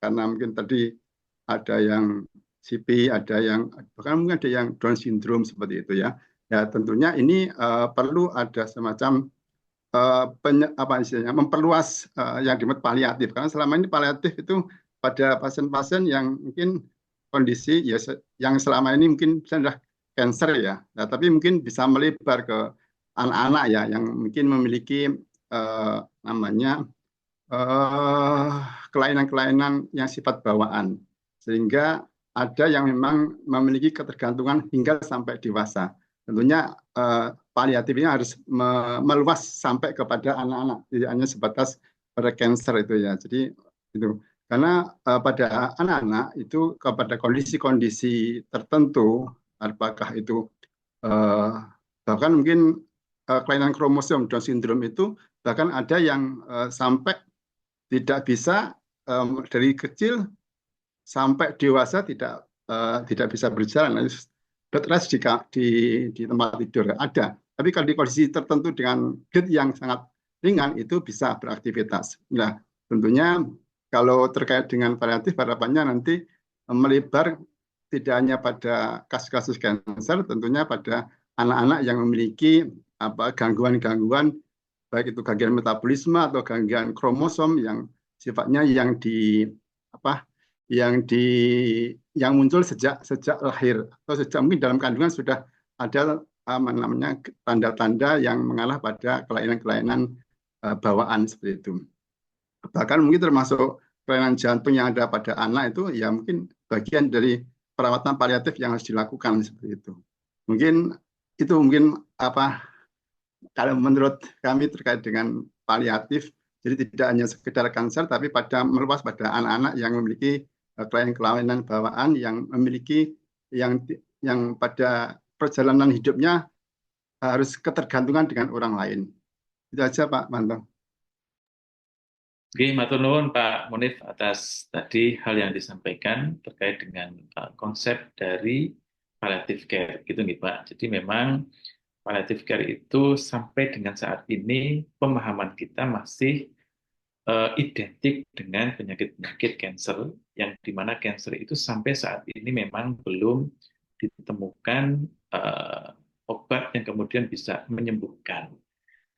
karena mungkin tadi ada yang CP, bahkan mungkin ada yang Down syndrome seperti itu ya. Ya tentunya ini perlu ada semacam memperluas yang disebut paliatif, karena selama ini paliatif itu pada pasien-pasien yang mungkin kondisi ya yang selama ini mungkin sudah cancer ya, tapi mungkin bisa melebar ke anak-anak ya yang mungkin memiliki kelainan-kelainan yang sifat bawaan, sehingga ada yang memang memiliki ketergantungan hingga sampai dewasa. Tentunya paliatif ini harus meluas sampai kepada anak-anak, tidak hanya sebatas pada cancer itu ya. Jadi itu karena pada anak-anak itu kepada kondisi-kondisi tertentu, apakah itu bahkan mungkin kelainan kromosom Down syndrome itu bahkan ada yang sampai tidak bisa dari kecil sampai dewasa tidak bisa berjalan, bed rest di tempat tidur ada. Tapi kalau di kondisi tertentu dengan gait yang sangat ringan itu bisa beraktivitas. Nah, tentunya kalau terkait dengan paliatif, harapannya nanti melebar tidak hanya pada kasus-kasus kanker, tentunya pada anak-anak yang memiliki gangguan-gangguan, baik itu gangguan metabolisme atau gangguan kromosom yang sifatnya yang muncul sejak lahir atau sejak mungkin dalam kandungan sudah ada tanda-tanda yang mengarah pada kelainan-kelainan bawaan seperti itu. Bahkan mungkin termasuk kelainan jantung yang ada pada anak itu ya mungkin bagian dari perawatan paliatif yang harus dilakukan seperti itu. Mungkin kalau menurut kami terkait dengan paliatif, jadi tidak hanya sekedar kanker tapi meluas pada anak-anak yang memiliki kelainan bawaan, yang memiliki yang pada perjalanan hidupnya harus ketergantungan dengan orang lain. Itu aja Pak Wanto. Oke, matur nuwun Pak Munif atas tadi hal yang disampaikan terkait dengan konsep dari palliative care, gitu nih Pak. Jadi memang palliative care itu sampai dengan saat ini pemahaman kita masih identik dengan penyakit-penyakit kanker, yang dimana kanker itu sampai saat ini memang belum ditemukan obat yang kemudian bisa menyembuhkan.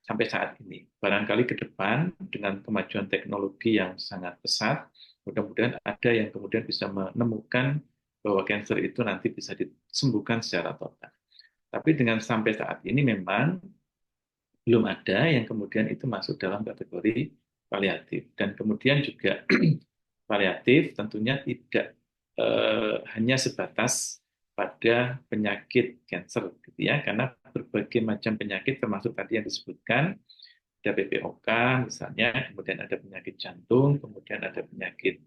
Sampai saat ini, barangkali ke depan dengan kemajuan teknologi yang sangat pesat, mudah-mudahan ada yang kemudian bisa menemukan bahwa kanker itu nanti bisa disembuhkan secara total. Tapi dengan sampai saat ini memang belum ada yang kemudian itu masuk dalam kategori paliatif. Dan kemudian juga paliatif tentunya tidak hanya sebatas pada penyakit kanker gitu ya, karena berbagai macam penyakit termasuk tadi yang disebutkan ada PPOK misalnya, kemudian ada penyakit jantung, kemudian ada penyakit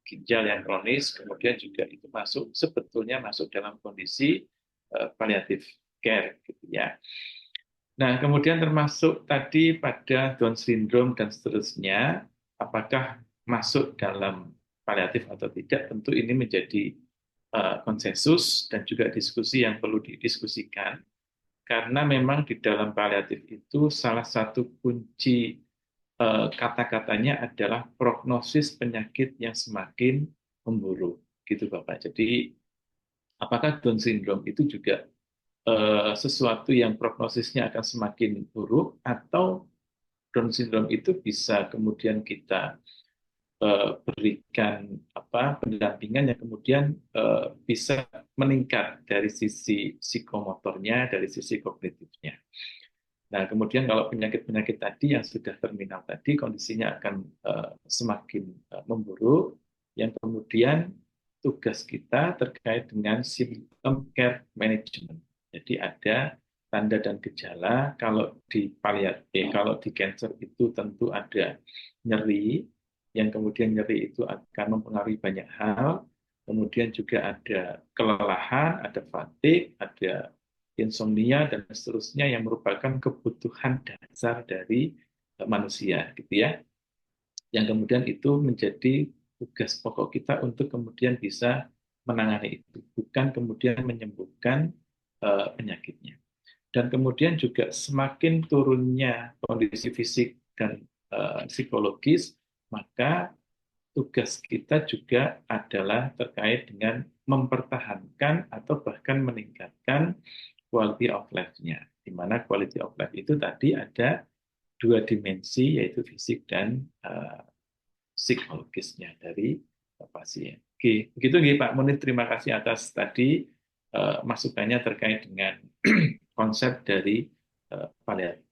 ginjal yang kronis, kemudian juga itu sebetulnya masuk dalam kondisi palliative care gitu ya. Nah, kemudian termasuk tadi pada Down syndrome dan seterusnya, apakah masuk dalam paliatif atau tidak, tentu ini menjadi konsensus dan juga diskusi yang perlu didiskusikan, karena memang di dalam paliatif itu salah satu kunci kata-katanya adalah prognosis penyakit yang semakin memburuk, gitu Bapak. Jadi, apakah Down syndrome itu juga sesuatu yang prognosisnya akan semakin buruk, atau Down syndrome itu bisa kemudian kita berikan pendampingan yang kemudian bisa meningkat dari sisi psikomotornya, dari sisi kognitifnya. Nah, kemudian kalau penyakit-penyakit tadi yang sudah terminal tadi, kondisinya akan semakin memburuk, yang kemudian tugas kita terkait dengan symptom care management. Jadi ada tanda dan gejala. Kalau di kalau di cancer itu tentu ada nyeri, yang kemudian nyeri itu akan mempengaruhi banyak hal. Kemudian juga ada kelelahan, ada fatigue, ada insomnia dan seterusnya yang merupakan kebutuhan dasar dari manusia, gitu ya. Yang kemudian itu menjadi tugas pokok kita untuk kemudian bisa menangani itu, bukan kemudian menyembuhkan penyakitnya. Dan kemudian juga semakin turunnya kondisi fisik dan psikologis, maka tugas kita juga adalah terkait dengan mempertahankan atau bahkan meningkatkan quality of life-nya. Di mana quality of life itu tadi ada dua dimensi, yaitu fisik dan psikologisnya dari pasien. Oke, begitu Pak Munir, terima kasih atas tadi masukannya terkait dengan konsep dari paliatif.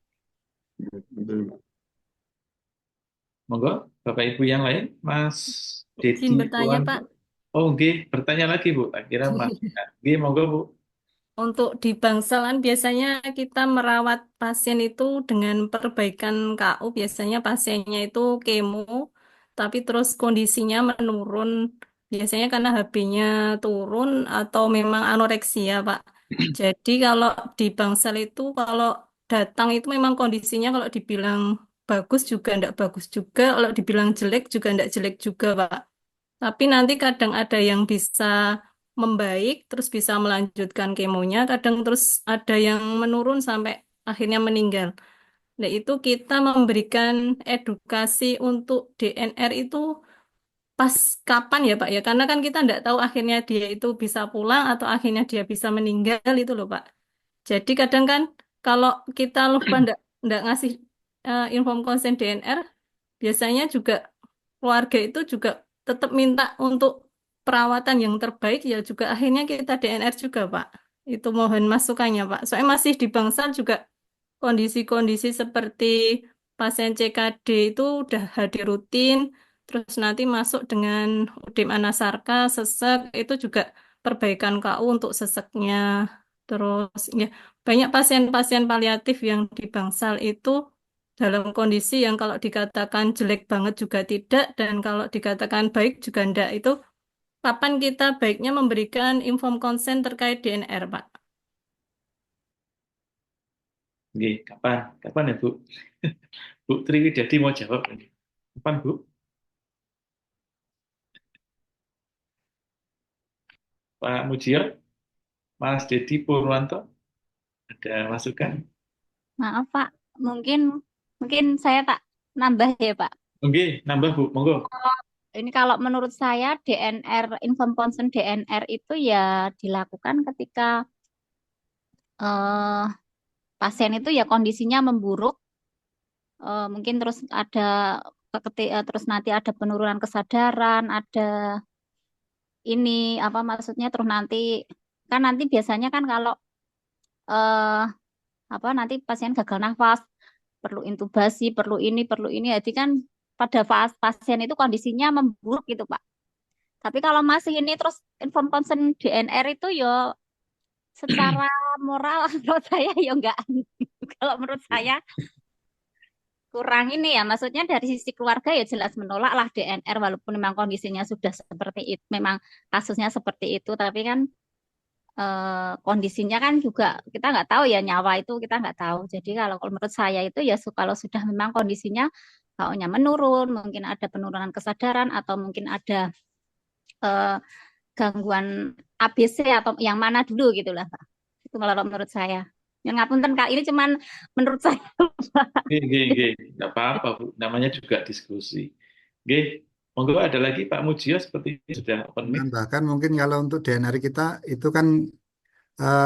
Monggo, Bapak Ibu yang lain, Mas Dedi. Izin bertanya, Pak. Oh, oke, bertanya lagi Bu. Akhirnya Mas. Oke, monggo Bu. Untuk di Bangsal kan biasanya kita merawat pasien itu dengan perbaikan KU, biasanya pasiennya itu kemo, tapi terus kondisinya menurun, biasanya karena HB-nya turun atau memang anoreksia, Pak. Jadi kalau di Bangsal itu kalau datang itu memang kondisinya kalau dibilang bagus juga enggak bagus juga, kalau dibilang jelek juga enggak jelek juga, Pak. Tapi nanti kadang ada yang bisa membaik, terus bisa melanjutkan kemonya, kadang terus ada yang menurun sampai akhirnya meninggal. Nah, itu kita memberikan edukasi untuk DNR itu pas kapan ya Pak ya? Karena kan kita tidak tahu akhirnya dia itu bisa pulang atau akhirnya dia bisa meninggal itu loh Pak. Jadi kadang kan kalau kita lupa ndak ngasih inform konsen DNR, biasanya juga keluarga itu juga tetap minta untuk perawatan yang terbaik ya juga akhirnya kita DNR juga Pak. Itu mohon masukannya Pak. Soalnya masih di Bangsal juga kondisi-kondisi seperti pasien CKD itu udah hadir rutin, terus nanti masuk dengan UDIM anasarka, sesek, itu juga perbaikan KU untuk seseknya. Terus ya banyak pasien-pasien paliatif yang di Bangsal itu dalam kondisi yang kalau dikatakan jelek banget juga tidak, dan kalau dikatakan baik juga enggak. Itu kapan kita baiknya memberikan inform konsen terkait DNR, Pak? Oke, kapan ya Bu? Bu Triwidyadi mau jawab. Kapan Bu? Pak Mujio, Mas Dedi Purwanto, ada masukan? Maaf Pak, mungkin saya tak nambah ya Pak. Oke, nambah Bu, monggo. Ini kalau menurut saya DNR, inform consent DNR itu ya dilakukan ketika pasien itu ya kondisinya memburuk, mungkin terus ada terus nanti ada penurunan kesadaran, ada ini apa maksudnya terus nanti kan nanti biasanya kan kalau nanti pasien gagal nafas perlu intubasi, perlu ini, perlu ini. Jadi kan pada pasien itu kondisinya memburuk gitu, Pak. Tapi kalau masih ini terus inform consent DNR itu ya secara moral menurut saya ya enggak. Kalau menurut saya kurang ini ya, maksudnya dari sisi keluarga ya jelas menolak lah DNR walaupun memang kondisinya sudah seperti itu, memang kasusnya seperti itu, tapi kan kondisinya kan juga kita nggak tahu ya, nyawa itu kita nggak tahu. Jadi kalau menurut saya itu ya kalau sudah memang kondisinya baunya menurun, mungkin ada penurunan kesadaran atau mungkin ada eh, gangguan ABC atau yang mana dulu gitu lah Pak. Itu kalau menurut saya. Yang ngapunten Kak, ini cuman menurut saya. Nggak apa-apa Bu, namanya juga diskusi. Monggo ada lagi Pak Mujio seperti ini sudah open mic. Bahkan mungkin kalau untuk DNR kita itu kan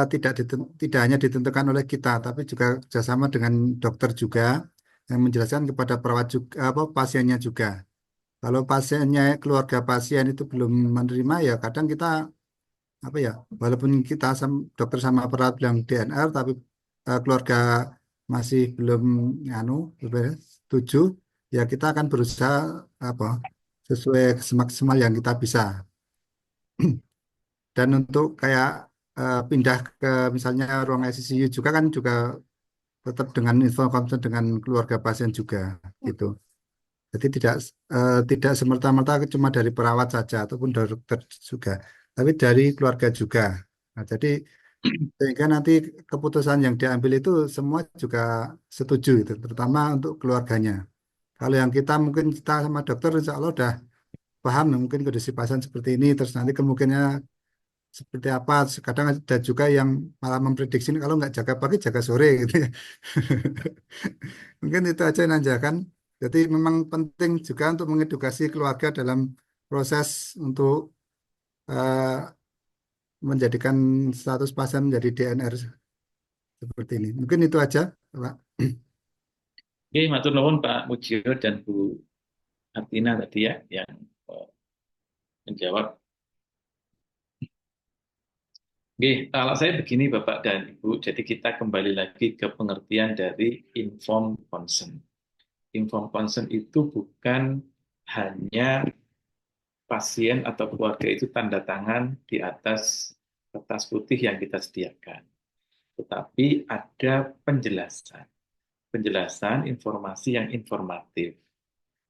tidak hanya ditentukan oleh kita, tapi juga kerjasama dengan dokter juga yang menjelaskan kepada perawat juga, pasiennya juga. Kalau pasiennya, keluarga pasien itu belum menerima ya kadang kita walaupun kita dokter sama perawat bilang DNR, tapi keluarga masih belum setuju, ya kita akan berusaha sesuai semaksimal yang kita bisa. Dan untuk kayak pindah ke misalnya ruang ICU juga kan juga tetap dengan info konsen dengan keluarga pasien juga gitu. Jadi tidak semerta-merta cuma dari perawat saja ataupun dari dokter juga, tapi dari keluarga juga. Nah, jadi sehingga nanti keputusan yang diambil itu semua juga setuju itu, terutama untuk keluarganya. Kalau yang kita sama dokter insya Allah udah paham mungkin kondisi pasien seperti ini, terus nanti kemungkinannya seperti apa. Kadang ada juga yang malah memprediksi kalau nggak jaga pagi jaga sore gitu ya. Mungkin itu aja Nanja kan. Jadi memang penting juga untuk mengedukasi keluarga dalam proses untuk menjadikan status pasien menjadi DNR seperti ini. Mungkin itu aja, Pak. Oke, matur nuwun Pak Mujio dan Bu Artina tadi ya yang menjawab. Oke, kalau saya begini Bapak dan Ibu, jadi kita kembali lagi ke pengertian dari informed consent. Informed consent itu bukan hanya pasien atau keluarga itu tanda tangan di atas kertas putih yang kita sediakan. Tetapi ada penjelasan informasi yang informatif.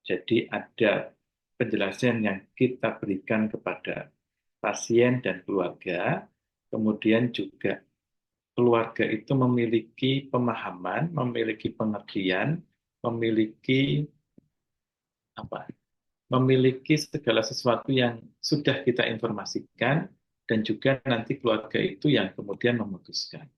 Jadi ada penjelasan yang kita berikan kepada pasien dan keluarga, kemudian juga keluarga itu memiliki pemahaman, memiliki pengertian, memiliki segala sesuatu yang sudah kita informasikan, dan juga nanti keluarga itu yang kemudian memutuskan.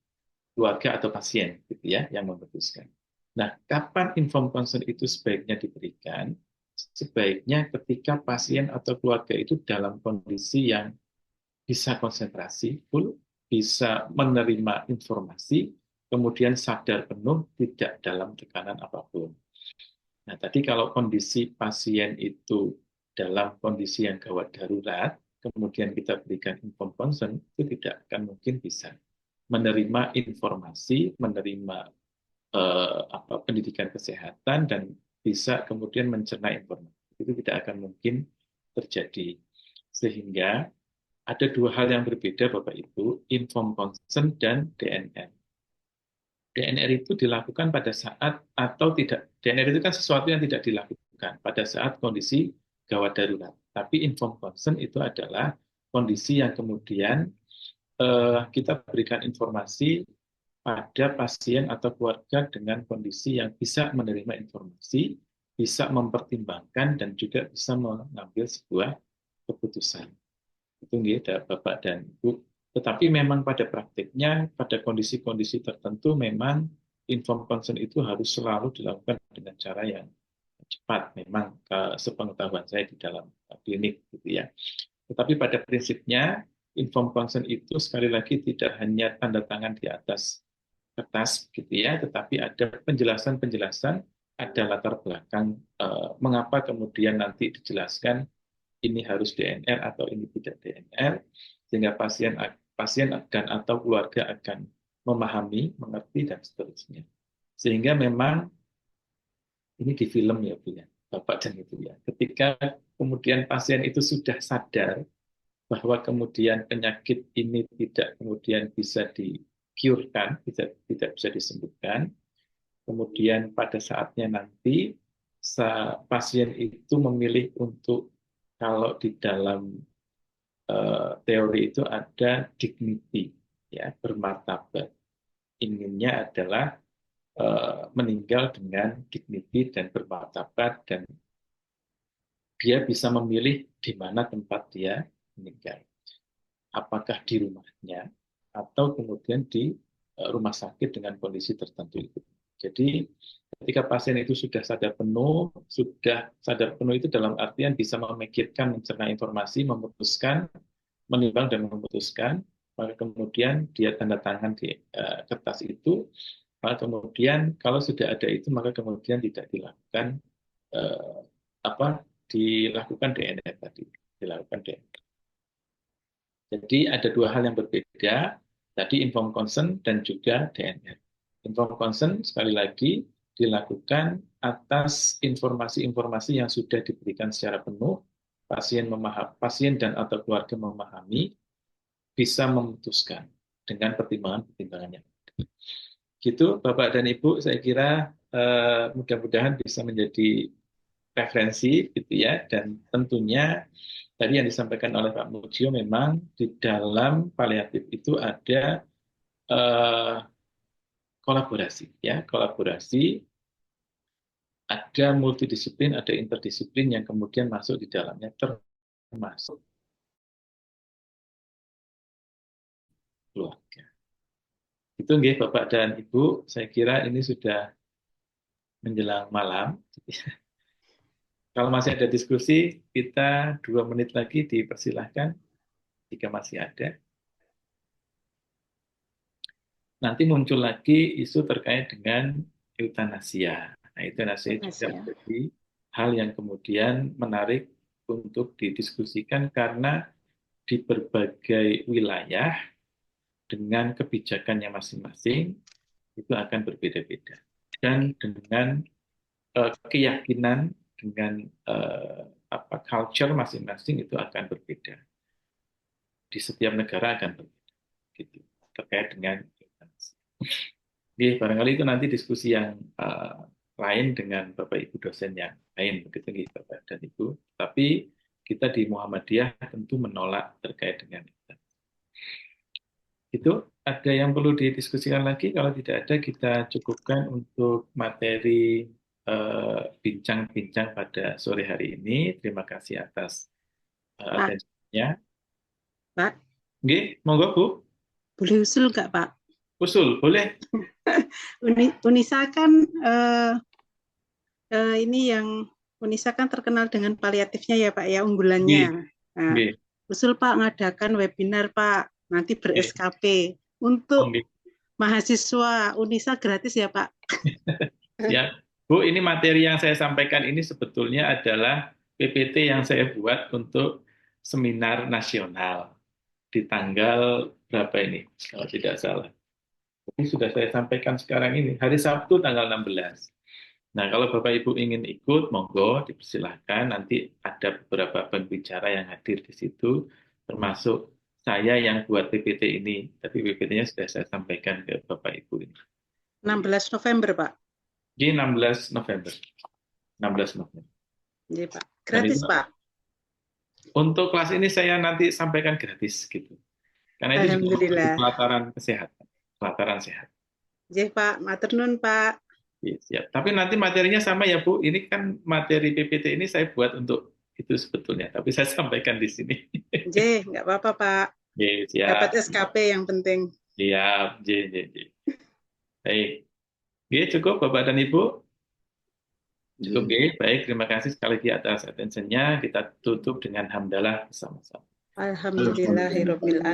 Keluarga atau pasien gitu ya yang memutuskan. Nah, kapan informed consent itu sebaiknya diberikan? Sebaiknya ketika pasien atau keluarga itu dalam kondisi yang bisa konsentrasi full, bisa menerima informasi, kemudian sadar penuh, tidak dalam tekanan apapun. Nah, tadi kalau kondisi pasien itu dalam kondisi yang gawat darurat, kemudian kita berikan informed consent, itu tidak akan mungkin bisa menerima informasi, menerima pendidikan kesehatan, dan bisa kemudian mencerna informasi. Itu tidak akan mungkin terjadi. Sehingga ada dua hal yang berbeda Bapak Ibu, informed consent dan DNR. DNR itu dilakukan pada saat atau tidak. DNR itu kan sesuatu yang tidak dilakukan pada saat kondisi gawat darurat. Tapi informed consent itu adalah kondisi yang kemudian kita berikan informasi pada pasien atau keluarga dengan kondisi yang bisa menerima informasi, bisa mempertimbangkan, dan juga bisa mengambil sebuah keputusan. Itu ya Bapak dan Ibu. Tetapi memang pada praktiknya, pada kondisi-kondisi tertentu, memang informed consent itu harus selalu dilakukan dengan cara yang cepat. Memang sepengetahuan saya di dalam klinik gitu ya. Tetapi pada prinsipnya, informed consent itu sekali lagi tidak hanya tanda tangan di atas kertas gitu ya, tetapi ada penjelasan-penjelasan, ada latar belakang mengapa kemudian nanti dijelaskan ini harus DNR atau ini tidak DNR, sehingga pasien dan atau keluarga akan memahami, mengerti, dan seterusnya. Sehingga memang Ini di film ya Bu ya, Bapak dan Ibu ya. Ketika kemudian pasien itu sudah sadar bahwa kemudian penyakit ini tidak kemudian bisa di-cure-kan, tidak bisa disembuhkan, kemudian pada saatnya nanti pasien itu memilih untuk, kalau di dalam teori itu ada dignity, ya, bermartabat. Inginnya adalah meninggal dengan dignity dan bermartabat, dan dia bisa memilih di mana tempat dia meninggal. Apakah di rumahnya atau kemudian di rumah sakit dengan kondisi tertentu itu. Jadi ketika pasien itu sudah sadar penuh itu dalam artian bisa memikirkan, mencerna informasi, memutuskan, menimbang dan memutuskan, maka kemudian dia tanda tangan di kertas itu, maka kemudian kalau sudah ada itu, maka kemudian tidak dilakukan dilakukan DNA tadi, dilakukan DNA. Jadi ada dua hal yang berbeda, tadi informed consent dan juga DNR. Informed consent sekali lagi dilakukan atas informasi-informasi yang sudah diberikan secara penuh, pasien dan atau keluarga memahami, bisa memutuskan dengan pertimbangan-pertimbangannya. Gitu Bapak dan Ibu, saya kira mudah-mudahan bisa menjadi referensi gitu ya, dan tentunya tadi yang disampaikan oleh Pak Mujio, memang di dalam paliatif itu ada kolaborasi ya, ada multidisiplin, ada interdisiplin yang kemudian masuk di dalamnya, termasuk keluarga. Itu nggih Bapak dan Ibu, saya kira ini sudah menjelang malam. Kalau masih ada diskusi, kita 2 menit lagi dipersilahkan jika masih ada. Nanti muncul lagi isu terkait dengan eutanasia. Nah, eutanasia juga menjadi hal yang kemudian menarik untuk didiskusikan, karena di berbagai wilayah dengan kebijakannya masing-masing itu akan berbeda-beda, dan dengan keyakinan, dengan culture masing-masing itu akan berbeda. Di setiap negara akan berbeda, gitu, terkait dengan eutanasia. Jadi barangkali itu nanti diskusi yang lain dengan Bapak Ibu dosen yang lain, begitu Bapak dan Ibu. Tapi kita di Muhammadiyah tentu menolak terkait dengan itu. Itu ada yang perlu didiskusikan lagi? Kalau tidak ada, kita cukupkan untuk materi bincang-bincang pada sore hari ini. Terima kasih atas atensinya. Pak, Nggih, monggo Bu. boleh usul nggak Pak? Usul, boleh. Unisa kan ini yang Unisa kan terkenal dengan paliatifnya ya Pak ya, unggulannya. Nah, usul Pak ngadakan webinar Pak, nanti ber-SKP untuk mahasiswa Unisa gratis ya Pak. Ya, Bu, ini materi yang saya sampaikan ini sebetulnya adalah PPT yang saya buat untuk seminar nasional di tanggal berapa ini, kalau tidak salah. Ini sudah saya sampaikan sekarang ini, hari Sabtu tanggal 16. Nah, kalau Bapak Ibu ingin ikut, monggo dipersilahkan. Nanti ada beberapa pembicara yang hadir di situ, termasuk saya yang buat PPT ini. Tapi PPT-nya sudah saya sampaikan ke Bapak Ibu ini. 16 November Pak. Di 16 November. 16 November. Iya Pak. Gratis Pak. Untuk kelas ini saya nanti sampaikan gratis gitu. Karena itu juga pelataran kesehatan, pelataran sehat. Iya Pak, matur nuwun Pak. Ya, siap. Tapi nanti materinya sama ya Bu. Ini kan materi PPT ini saya buat untuk itu sebetulnya. Tapi saya sampaikan di sini. Iya, nggak apa-apa Pak. Ya, siap. Dapat SKP yang penting. Siap. Baik. Oke, cukup Bapak dan Ibu. Cukup, baik. Terima kasih sekali lagi atas atensinya. Kita tutup dengan hamdalah bersama-sama. Alhamdulillahirabbil alamin.